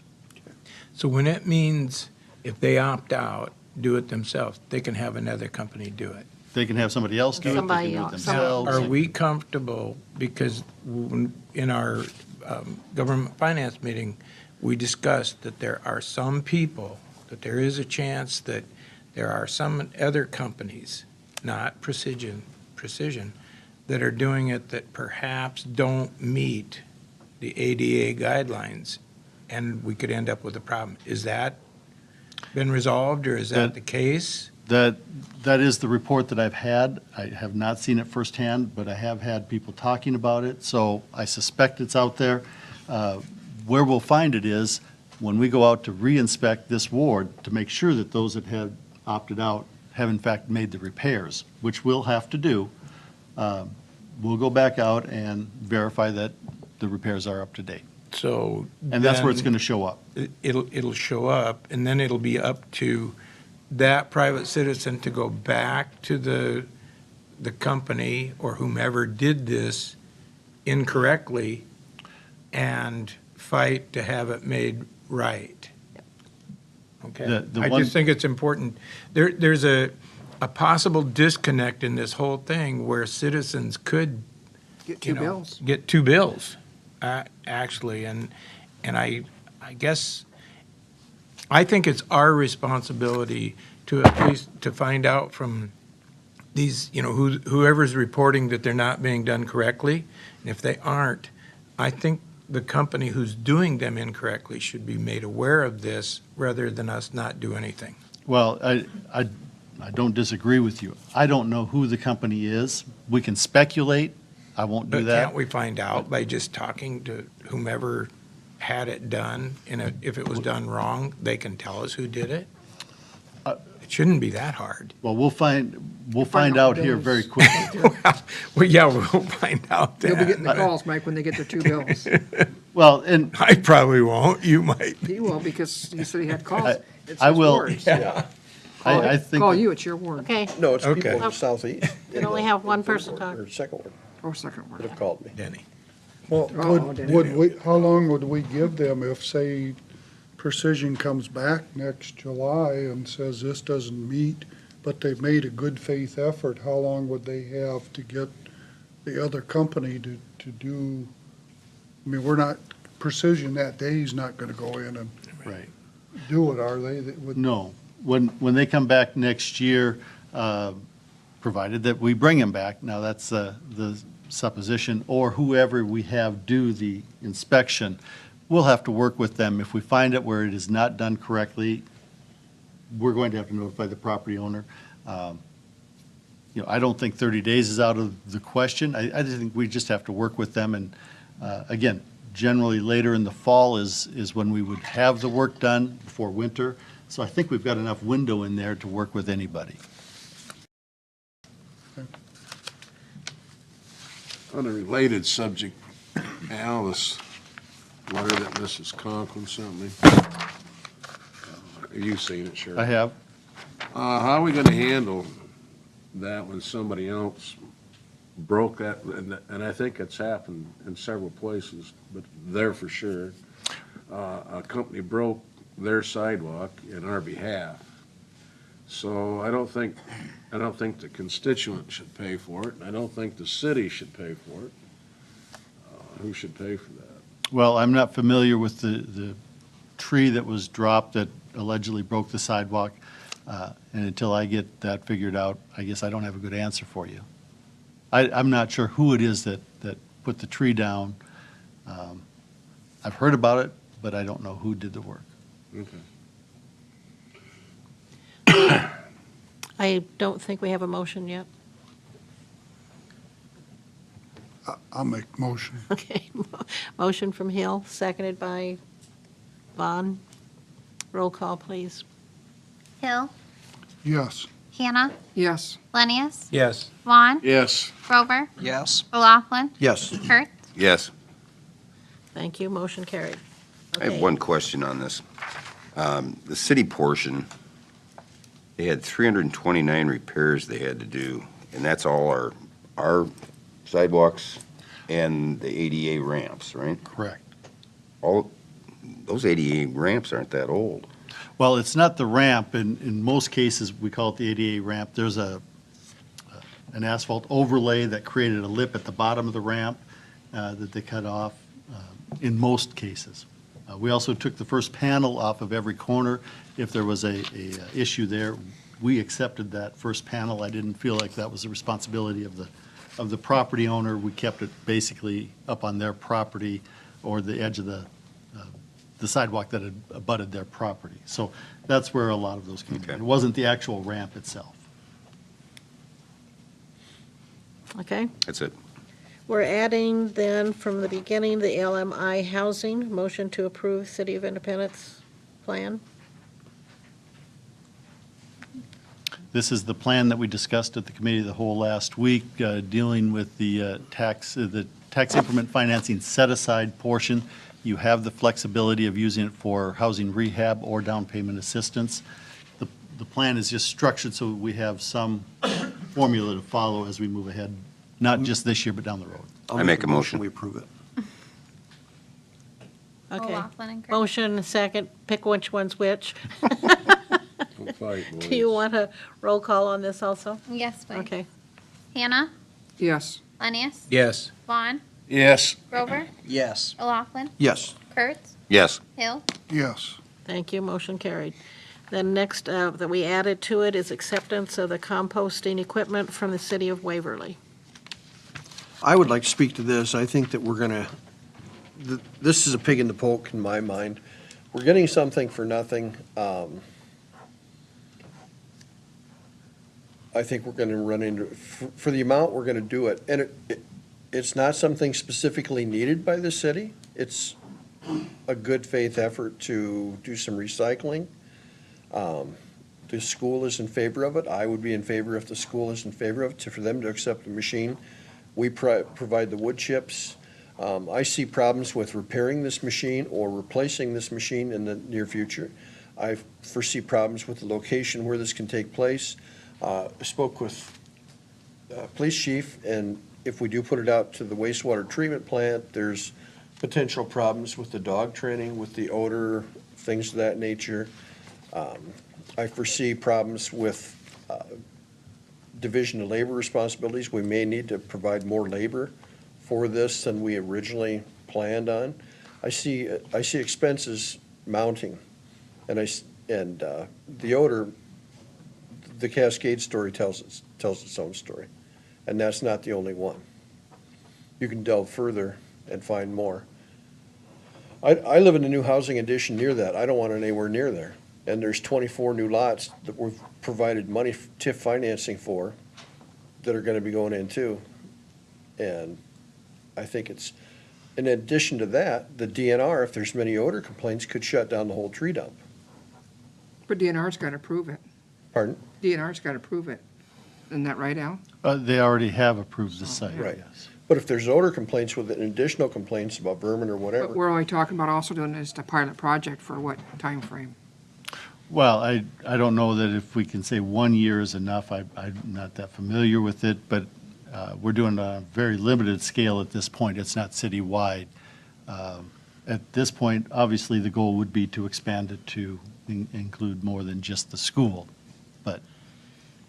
So when it means if they opt out, do it themselves, they can have another company do it. They can have somebody else do it, they can Somebody do it else. themselves. Are we comfortable, because in our government finance meeting, we discussed that there are some people, that there is a chance that there are some other companies, not Precision, that are doing it that perhaps don't meet the ADA guidelines, and we could end up with a problem. Is that been resolved, or is that the case? That is the report that I've had. I have not seen it firsthand, but I have had people talking about it, so I suspect it's out there. Where we'll find it is when we go out to re-inspect this ward to make sure that those that have opted out have in fact made the repairs, which we'll have to do. We'll go back out and verify that the repairs are up to date. So. And that's where it's then going to show up. It'll show up, and then it'll be up to that private citizen to go back to the company or whomever did this incorrectly and fight to have it made right. Okay? The I one- just think it's important. There's a possible disconnect in this whole thing where citizens could Get you two know, bills. get two bills, actually, and I guess, I think it's our responsibility to at least, to find out from these, whoever's reporting that they're not being done correctly, and if they aren't, I think the company who's doing them incorrectly should be made aware of this, rather than us not do anything. Well, I don't disagree with you. I don't know who the company is. We can speculate. I won't do But that. can't we find out by just talking to whomever had it done, and if it was done wrong, they can tell us who did it? It shouldn't be that hard. Well, we'll find Find out out here bills. very quickly. Well, yeah, we'll find out You'll be getting that. the calls, Mike, when they get their two bills. Well, and I probably won't, you might. He will, because he said he had calls. It's I his will- ward. I think. Call that- you, it's your ward. okay, No, it's Okay. people in the southeast. we only have one person talking. Or second one Oh, second ward. that have called me. Denny. Well, Oh, would we, how long would we give them if, say, Precision comes back next July and says this doesn't meet, but they've made a good faith effort? How long would they have to get the other company to do? I mean, we're not, Precision that day is not gonna go in and Right. do it, are they? That would- No. When they come back next year, provided that we bring them back, now that's the supposition, or whoever we have do the inspection, we'll have to work with them. If we find it where it is not done correctly, we're going to have to notify the property owner. I don't think 30 days is out of the question. I just think we just have to work with them, and again, generally later in the fall is when we would have the work done before winter. So I think we've got enough window in there to work with anybody. On a related subject, Al, this letter that Mrs. Conklin sent me. You've seen it, Sheriff. I have. How are we gonna handle that when somebody else broke that, and I think it's happened in several places, but there for sure. A company broke their sidewalk in our behalf. So I don't think the constituent should pay for it, and I don't think the city should pay for it. Who should pay for that? Well, I'm not familiar with the tree that was dropped that allegedly broke the sidewalk, and until I get that figured out, I guess I don't have a good answer for you. I'm not sure who it is that put the tree down. I've heard about it, but I don't know who did the work. Okay. I don't think we have a motion yet. I'll make motion. Okay, motion from Hill, seconded by Vaughn. Roll call, please. Hill, Yes. Hannah, Yes. Lenius, Yes. Vaughn, Yes. Grover, Yes. O'Laughlin, Yes. Kurt. Yes. Thank you, motion carried. I have Okay. one question on this. The city portion, they had 329 repairs they had to do, and that's all our sidewalks and the ADA ramps, right? Correct. All, those ADA ramps aren't that old. Well, it's not the ramp. In most cases, we call it the ADA ramp. There's an asphalt overlay that created a lip at the bottom of the ramp that they cut off in most cases. We also took the first panel off of every corner. If there was a issue there, we accepted that first panel. I didn't feel like that was the responsibility of the property owner. We kept it basically up on their property or the edge of the sidewalk that had abutted their property. So that's where a lot of those came from. Okay. It wasn't the actual ramp itself. Okay, That's it. we're adding then from the beginning, the LMI housing, motion to approve City of Independence plan. This is the plan that we discussed at the committee of the whole last week, dealing with the tax increment financing set-aside portion. You have the flexibility of using it for housing rehab or down payment assistance. The plan is just structured so we have some formula to follow as we move ahead, not just this year, but down the road. I'll I make a motion. We approve it. Okay. O'Laughlin and Kurt. Motion, second, pick which one's which. Don't fight, boys. Do you want a roll call on this also? Yes, please. Okay. Hannah, Yes. Lenius, Yes. Vaughn, Yes. Grover, Yes. O'Laughlin, Yes. Kurt, Yes. Hill. Yes. Thank you, motion carried. Then next, that we added to it is acceptance of the composting equipment from the City of Waverly. I would like to speak to this. I think that we're gonna, this is a pig in the poke in my mind. We're getting something for nothing. I think we're gonna run into, for the amount, we're gonna do it. And it's not something specifically needed by the city. It's a good faith effort to do some recycling. The school is in favor of it. I would be in favor if the school is in favor of it, for them to accept the machine. We provide the wood chips. I see problems with repairing this machine or replacing this machine in the near future. I foresee problems with the location where this can take place. I spoke with police chief, and if we do put it out to the wastewater treatment plant, there's potential problems with the dog training, with the odor, things of that nature. I foresee problems with division of labor responsibilities. We may need to provide more labor for this than we originally planned on. I see expenses mounting, and the odor, the Cascade story tells its own story, and that's not the only one. You can delve further and find more. I live in a new housing addition near that. I don't want it anywhere near there. And there's 24 new lots that we've provided money, TIF financing for, that are gonna be going in too. And I think it's, in addition to that, the DNR, if there's many odor complaints, could shut down the whole tree dump. But DNR's got to approve it. Pardon? DNR's got to approve it. Isn't that right, Al? They already have approved the site, Right. yes. But if there's odor complaints with additional complaints about vermin or But whatever, we're only talking about also doing this, a pilot project for what time frame? Well, I don't know that if we can say 1 year is enough. I'm not that familiar with it, but we're doing a very limited scale at this point. It's not citywide. At this point, obviously, the goal would be to expand it to include more than just the school, but.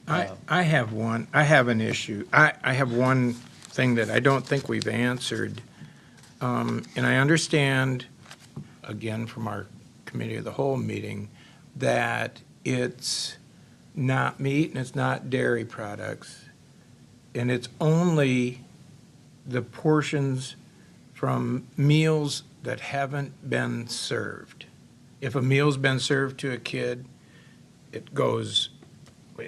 I have an issue. I have one thing that I don't think we've answered. And I understand, again, from our committee of the whole meeting, that it's not meat and it's not dairy products. And it's only the portions from meals that haven't been served. If a meal's been served to a kid, it goes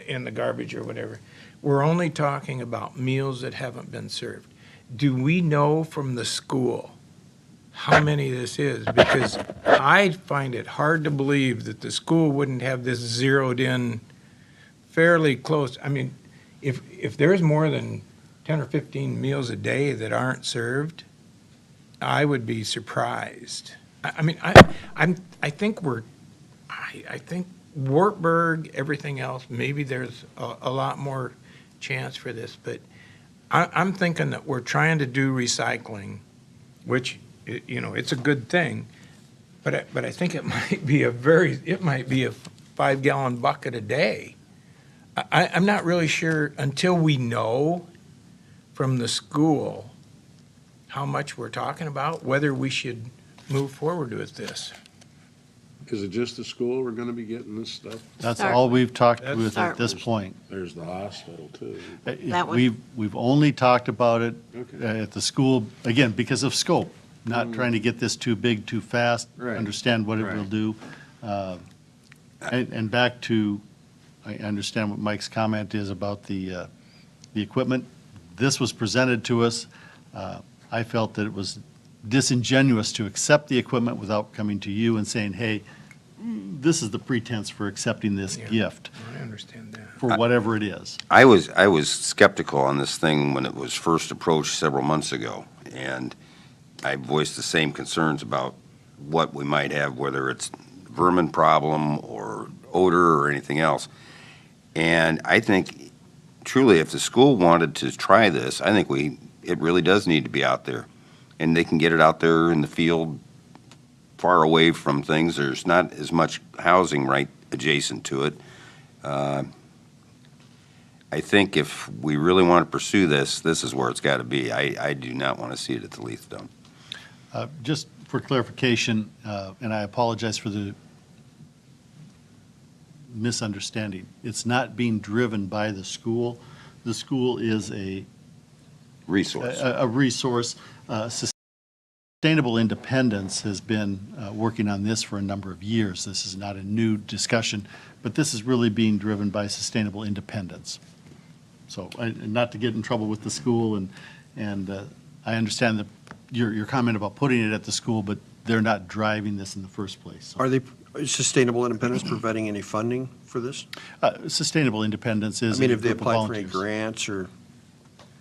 in the garbage or whatever. We're only talking about meals that haven't been served. Do we know from the school how many this is? Because I find it hard to believe that the school wouldn't have this zeroed in fairly close. I mean, if there's more than 10 or 15 meals a day that aren't served, I would be surprised. I mean, I think Wartburg, everything else, maybe there's a lot more chance for this, but I'm thinking that we're trying to do recycling, which, you know, it's a good thing, but I think it might be a 5-gallon bucket a day. I'm not really sure until we know from the school how much we're talking about, whether we should move forward with this. Is it just the school we're gonna be getting this stuff? That's Start all we've talked That's- with at this point. There's the hospital too. That would- We've only talked about it Okay. at the school, again, because of scope, not trying to get this too big too fast, Right. understand what it will Right. do. And back to, I understand what Mike's comment is about the equipment. This was presented to us. I felt that it was disingenuous to accept the equipment without coming to you and saying, hey, this is the pretense for accepting this Yeah. gift, I understand that. for whatever it is. I was skeptical on this thing when it was first approached several months ago, and I voiced the same concerns about what we might have, whether it's vermin problem or odor or anything else. And I think truly, if the school wanted to try this, I think it really does need to be out there. And they can get it out there in the field, far away from things. There's not as much housing right adjacent to it. I think if we really want to pursue this, this is where it's got to be. I do not want to see it at the Leith Dump. Just for clarification, and I apologize for the misunderstanding, it's not being driven by the school. The school is a Resource. resource. Sustainable Independence has been working on this for a number of years. This is not a new discussion, but this is really being driven by Sustainable Independence. So, not to get in trouble with the school, and I understand your comment about putting it at the school, but they're not driving this in the first place. So, is Sustainable Independence providing any funding for this? Sustainable Independence I is. mean, a have they group of applied for any volunteers. grants or?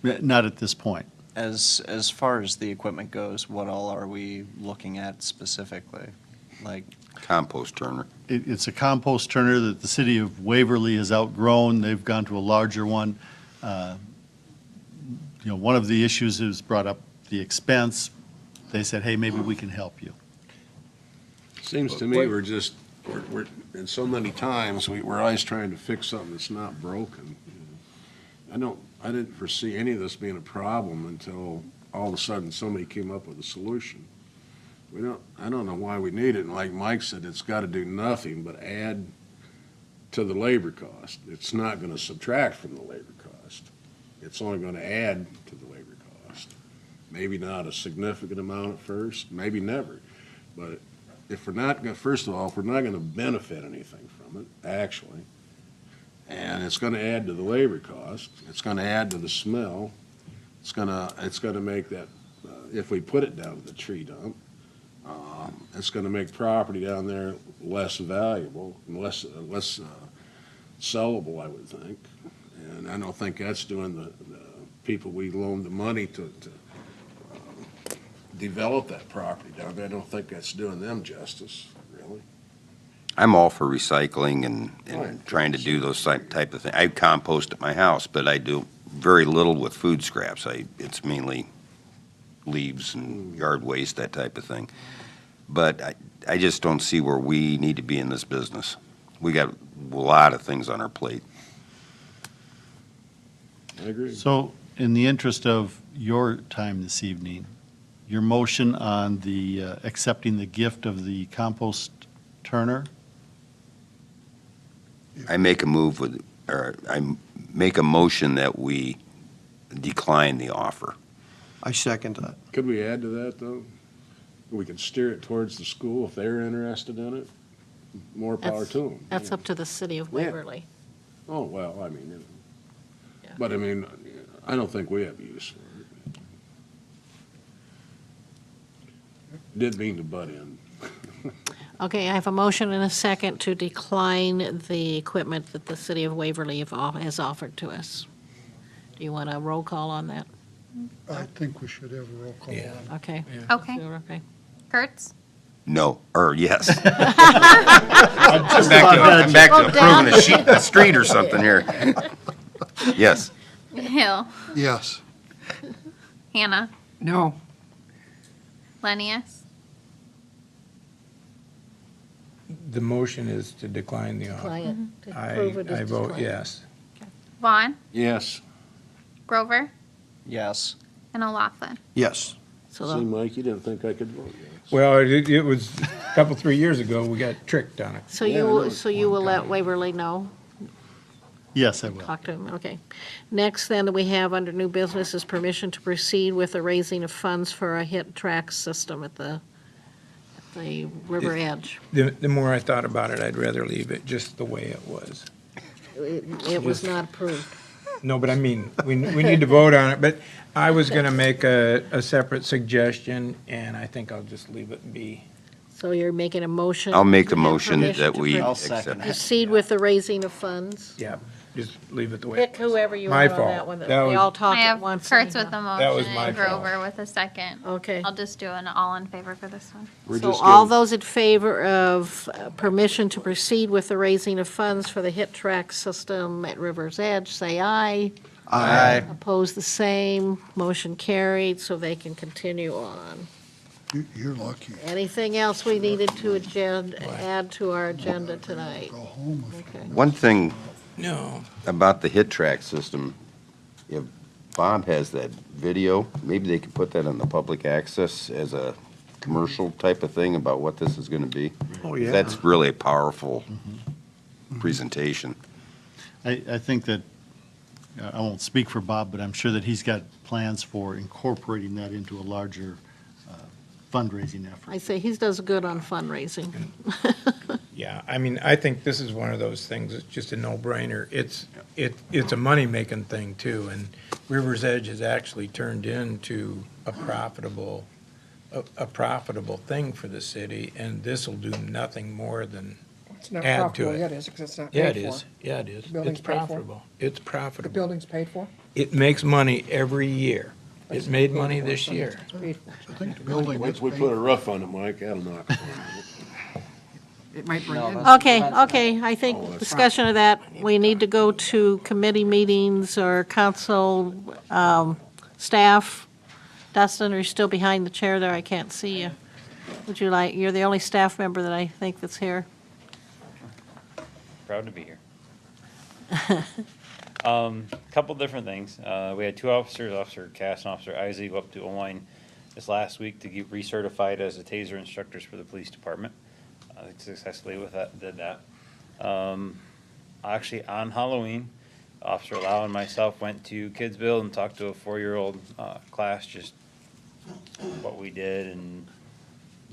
Not at this point. As far as the equipment goes, what all are we looking at specifically? Like, Compost turner. It's a compost turner that the city of Waverly has outgrown. They've gone to a larger one. One of the issues is brought up the expense. They said, hey, maybe we can help you. Seems to me we're, and so many times, we're always trying to fix something that's not broken. I didn't foresee any of this being a problem until all of a sudden somebody came up with a solution. I don't know why we need it, and like Mike said, it's got to do nothing but add to the labor cost. It's not going to subtract from the labor cost. It's only going to add to the labor cost. Maybe not a significant amount at first, maybe never. But if we're not going, first of all, if we're not going to benefit anything from it, actually, and it's going to add to the labor cost, it's going to add to the smell, it's going to make that, if we put it down to the tree dump, it's going to make property down there less valuable, and less sellable, I would think. And I don't think that's doing the people we loaned the money to develop that property down there. I don't think that's doing them justice, really. I'm all for recycling and Right. trying to do those type of things. I compost at my house, but I do very little with food scraps. It's mainly leaves and yard waste, that type of thing. But I just don't see where we need to be in this business. We got a lot of things on our plate. I agree. So, in the interest of your time this evening, your motion on the accepting the gift of the compost turner, I make a motion that we decline the offer. I second that. Could we add to that, though? We could steer it towards the school if they're interested in it. More power to them. That's up to the city of Waverly. Oh, well, I mean, Yeah. but I mean, I don't think we have use for it. Didn't mean to butt in. Okay, I have a motion and a second to decline the equipment that the city of Waverly has offered to us. Do you want a roll call on that? I think we should have a roll call Yeah. on Okay. Okay. Okay. Kurtz? No, or yes. just I'm back to Oh, Dan. approving a street or something here. Yes. Hill? it. Yes. Hannah? No, Lenius? The motion is to decline the offer. Client, to I, approve it I as vote declined. yes. Vaughn? Yes. Grover? Yes. And O'Laughlin? Yes. So See, the- Mike, you didn't think I could vote yes. Well, it was a couple, 3 years ago, we got tricked on it. So Yeah, I know it's you will let Waverly know? yes, I will. Talk to him, okay. Next, then, we have under new business is permission to proceed with the raising of funds for a hit track system at the river edge. The more I thought about it, I'd rather leave it just the way it was. It was not approved. No, but I mean, we need to vote on it, but I was gonna make a separate suggestion, and I think I'll just leave it be. So you're making a motion? I'll make to the have motion permission that to we I'll accept. second it. proceed with the raising of funds? Yeah, just leave it the way it Pick was. whoever you My want on that fault. one. That They was- all talk I at have once. Kurtz with the anyhow. That was motion my and fault. Grover with a second. Okay. I'll just do an all in favor for this one. We're So just all getting- those in favor of permission to proceed with the raising of funds for the hit track system at River's Edge, say aye. Aye. Opposed, the same. Motion carried, so they can continue on. You're lucky. Anything else we needed to add to our agenda tonight? Go home if Okay. One thing No, about the hit track system, if Bob has that video, maybe they could put that on the public access as a commercial type of thing about what this is gonna be. Oh, yeah. That's really a powerful presentation. I think that, I won't speak for Bob, but I'm sure that he's got plans for incorporating that into a larger fundraising effort. I say he does good on fundraising. yeah, I mean, I think this is one of those things, it's just a no-brainer. It's a money-making thing too, and River's Edge has actually turned into a profitable thing for the city, and this will do nothing more than, it's not Add to profitable it. yet, is it? 'Cause it's not yeah, it paid for. is, yeah, it is. The building's It's paid for? profitable. It's The profitable. building's paid for? It makes money every year. It made money this year. It's paid for. I think the building Once is we paid. put a roof on it, Mike, that'll knock it down. It might bring No, in. that's- Okay, I think discussion of that, we need to go to committee meetings or council, staff. Dustin, are you still behind the chair there? I can't see you. Would you like, you're the only staff member that I think that's here. Proud to be here. Couple different things. We had two officers, Officer Cass and Officer Isaac, go up to Owine this last week to get recertified as the TASER instructors for the police department. Successfully did that. Actually, on Halloween, Officer Lau and myself went to Kidsville and talked to a 4-year-old class, just what we did, and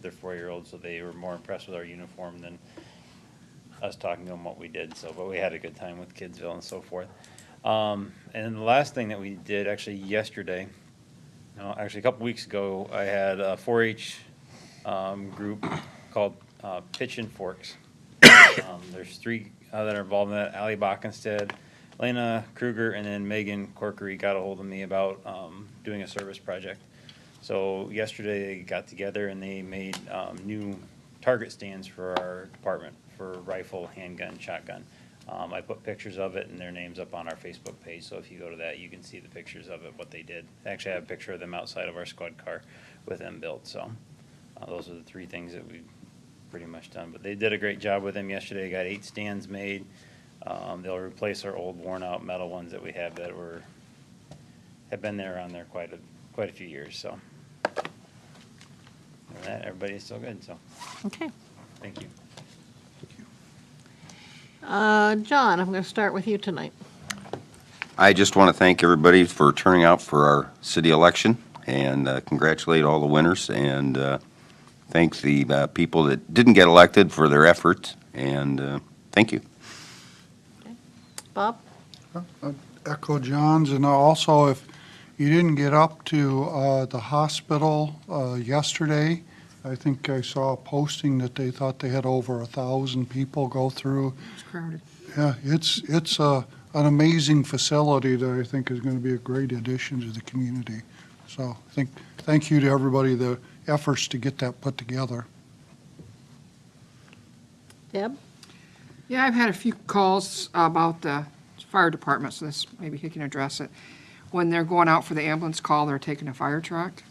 they're 4-year-olds, so they were more impressed with our uniform than us talking to them what we did. So, but we had a good time with Kidsville and so forth. And then the last thing that we did actually yesterday, no, actually a couple weeks ago, I had a 4-H group called Pitch and Forks. There's 3 that are involved in that: Allie Bockenstead, Lena Kruger and then Megan Corkery got a hold of me about doing a service project. So yesterday they got together and they made new target stands for our department for rifle, handgun, shotgun. I put pictures of it and their names up on our Facebook page, so if you go to that, you can see the pictures of it, what they did. Actually, I have a picture of them outside of our squad car with them built, so those are the three things that we've pretty much done. But they did a great job with them yesterday. Got 8 stands made. They'll replace our old worn-out metal ones that we have that have been there on there quite a few years, so. Other than that, everybody's still good, so, Okay. thank you. John, I'm going to start with you tonight. I just want to thank everybody for turning out for our city election and congratulate all the winners and thank the people that didn't get elected for their efforts, and thank you. Bob? Echo John's, and also if you didn't get up to the hospital yesterday, I think I saw a posting that they thought they had over 1,000 people go through. It's crowded. Yeah, it's an amazing facility that I think is going to be a great addition to the community. So thank you to everybody, the efforts to get that put together. Deb? Yeah, I've had a few calls about the fire department, so this, maybe he can address it. When they're going out for the ambulance call, they're taking a fire truck.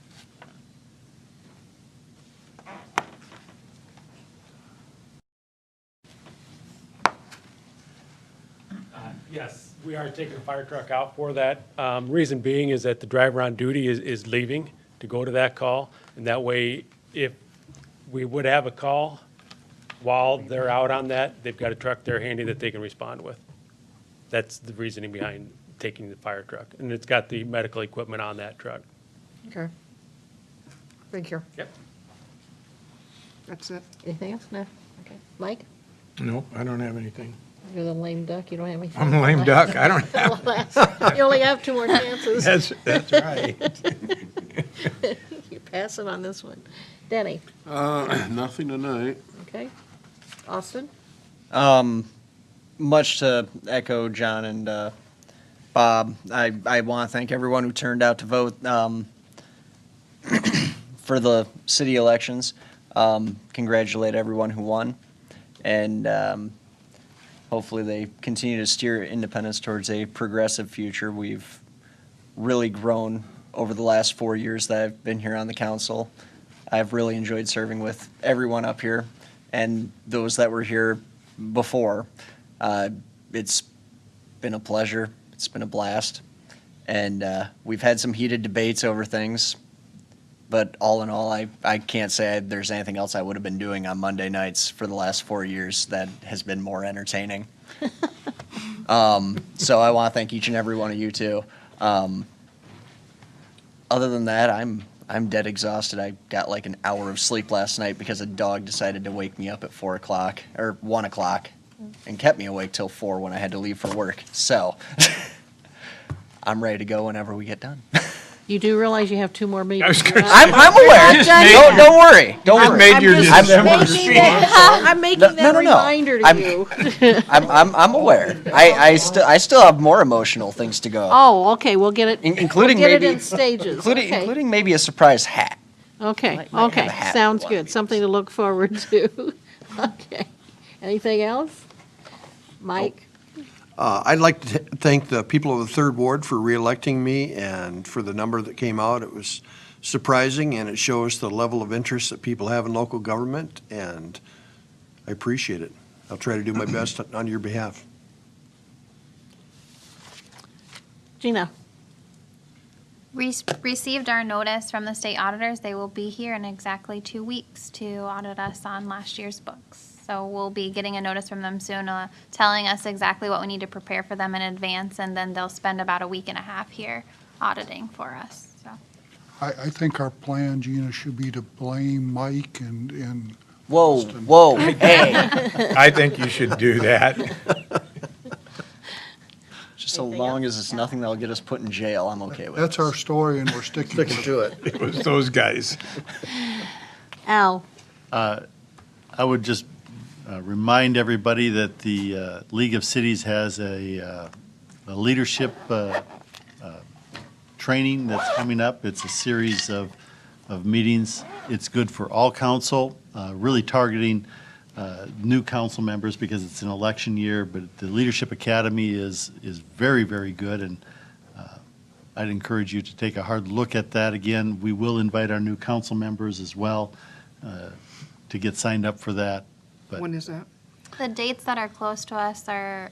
Yes, we are taking a fire truck out for that. Reason being is that the driver on duty is leaving to go to that call. And that way, if we would have a call while they're out on that, they've got a truck there handy that they can respond with. That's the reasoning behind taking the fire truck. And it's got the medical equipment on that truck. Okay. Thank you. Yep. That's it. Anything else? No? Okay. Mike? Nope, I don't have anything. You're the lame duck, you don't have anything? I'm a lame duck, I don't Well, you only have 2 more chances. That's right. You're passing on this one. Denny? Nothing tonight. Okay. Austin? Much to echo John and Bob, I want to thank everyone who turned out to vote for the city elections. Congratulate everyone who won. And hopefully they continue to steer Independence towards a progressive future. We've really grown over the last 4 years that I've been here on the council. I've really enjoyed serving with everyone up here and those that were here before. It's been a pleasure. It's been a blast. And we've had some heated debates over things. But all in all, I can't say there's anything else I would have been doing on Monday nights for the last 4 years that has been more entertaining. So I want to thank each and every one of you too. Other than that, I'm dead exhausted. I got like an hour of sleep last night because a dog decided to wake me up at 4 o'clock or 1 o'clock and kept me awake till 4 when I had to leave for work. So I'm ready to go whenever we get done. You do realize you have 2 more meetings. I'm aware. Don't worry. Don't worry. I'm making that reminder to you. I'm aware. I still have more emotional things to go. Oh, okay, we'll get it. Including we'll get maybe it in stages. Okay. including maybe a surprise hat. Okay, Might have okay, a hat sounds one of good, these something to look forward to. Okay, anything else? Mike? I'd like to thank the people of the Third Ward for reelecting me and for the number that came out. It was surprising, and it shows the level of interest that people have in local government, and I appreciate it. I'll try to do my best on your behalf. Gina? Received our notice from the state auditors. They will be here in exactly 2 weeks to audit us on last year's books. So we'll be getting a notice from them soon, telling us exactly what we need to prepare for them in advance, and then they'll spend about a week and a half here auditing for us, so. I think our plan, Gina, should be to blame Mike and Whoa, hey. I think you should do that. Just so long as it's nothing that'll get us put in jail, I'm okay with it. that's our story, and we're sticking to it. it. It was those guys. Al? I would just remind everybody that the League of Cities has a leadership training that's coming up. It's a series of meetings. It's good for all council, really targeting new council members because it's an election year, but the Leadership Academy is very, very good, and I'd encourage you to take a hard look at that. Again, we will invite our new council members as well to get signed up for that. But When is that? The dates that are close to us are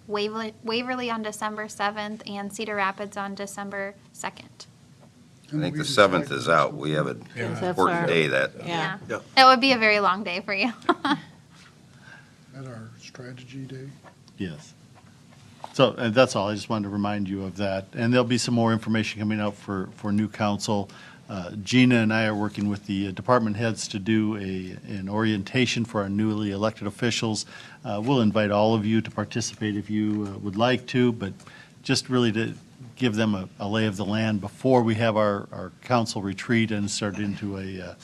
Waverly on December 7th and Cedar Rapids on December 2nd. I think the 7th is out. We have an That's important our- day that, Yeah. Yeah. It would be a very long day for you. At our strategy day. Yes. So, and that's all. I just wanted to remind you of that. And there'll be some more information coming out for new council. Gina and I are working with the department heads to do an orientation for our newly elected officials. We'll invite all of you to participate if you would like to, but just really to give them a lay of the land before we have our council retreat and start into a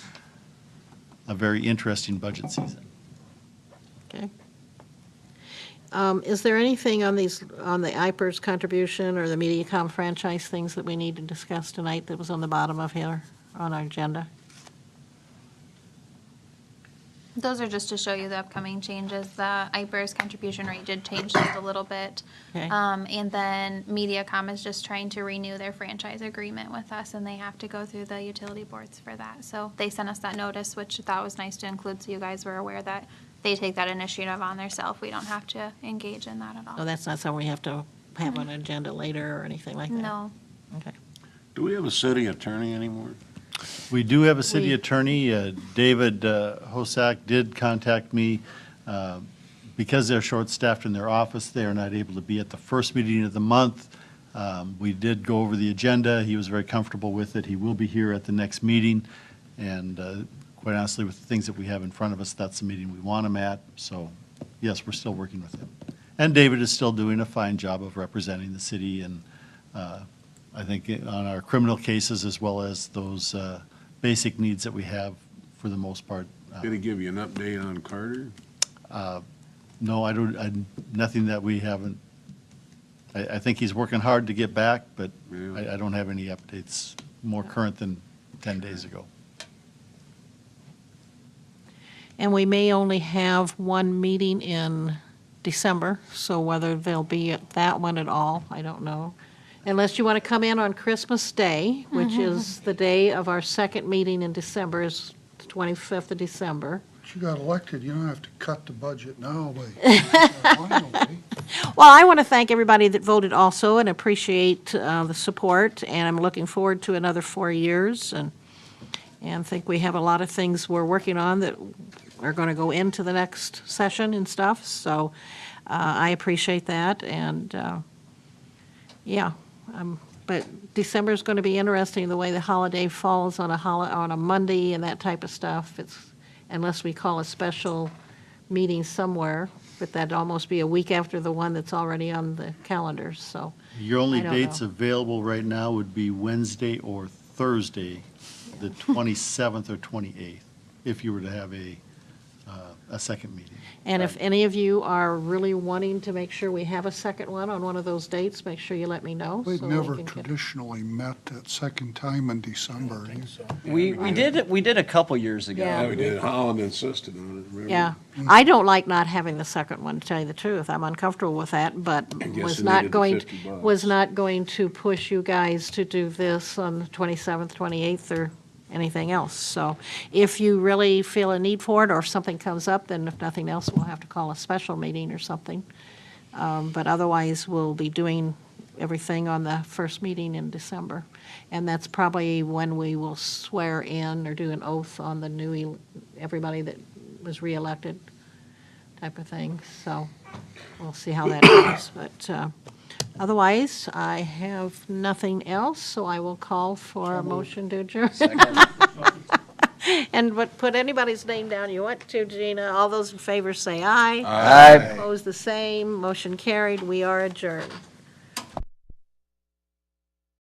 very interesting budget season. Okay. Is there anything on the IPERS contribution or the MediaCom franchise things that we need to discuss tonight that was on the bottom of here on our agenda? Those are just to show you the upcoming changes. The IPERS contribution rate did change just a little bit. Okay. And then MediaCom is just trying to renew their franchise agreement with us, and they have to go through the utility boards for that. So they sent us that notice, which I thought was nice to include, so you guys were aware that they take that initiative on themselves. We don't have to engage in that at all. Oh, that's not something we have to have on an agenda later or anything like that? No. Okay. Do we have a city attorney anymore? We do have a city We- attorney. David Hosak did contact me. Because they're short-staffed in their office, they are not able to be at the first meeting of the month. We did go over the agenda. He was very comfortable with it. He will be here at the next meeting. And quite honestly, with the things that we have in front of us, that's the meeting we want him at. So, yes, we're still working with him. And David is still doing a fine job of representing the city, and I think on our criminal cases as well as those basic needs that we have, for the most part. Did he give you an update on Carter? No, nothing that we haven't. I think he's working hard to get back, but Yeah. I don't have any updates more current than 10 days ago. And we may only have one meeting in December, so whether they'll be at that one at all, I don't know. Unless you want to come in on Christmas Day, which is the day of our second meeting in December, is the 25th of December. But you got elected, you don't have to cut the budget now, but. Well, I want to thank everybody that voted also and appreciate the support, and I'm looking forward to another 4 years, and think we have a lot of things we're working on that are going to go into the next session and stuff, so I appreciate that, and yeah, but December's going to be interesting, the way the holiday falls on a Monday and that type of stuff. Unless we call a special meeting somewhere, but that'd almost be a week after the one that's already on the calendar, so. Your only I don't dates know. available right now would be Wednesday or Thursday, the 27th or 28th, if you were to have a second meeting. And if any of you are really wanting to make sure we have a second one of those dates, make sure you let me know. We've so we never can get- traditionally met that second time in December. We did a couple years ago. Yeah. Yeah, we did. Holland insisted on it, remember? Yeah, I don't like not having the second one, to tell you the truth. I'm uncomfortable with that, but guess was it not needed the going, $50. was not going to push you guys to do this on the 27th, 28th, or anything else. So if you really feel a need for it, or if something comes up, then if nothing else, we'll have to call a special meeting or something. But otherwise, we'll be doing everything on the first meeting in December. And that's probably when we will swear in or do an oath on the new, everybody that was reelected, type of thing. So we'll see how that goes. But otherwise, I have nothing else, so I will call for a motion to adjourn. And put anybody's name down you want to, Gina. All those in favor say aye. Aye. Opposed, the same. Motion carried. We are adjourned.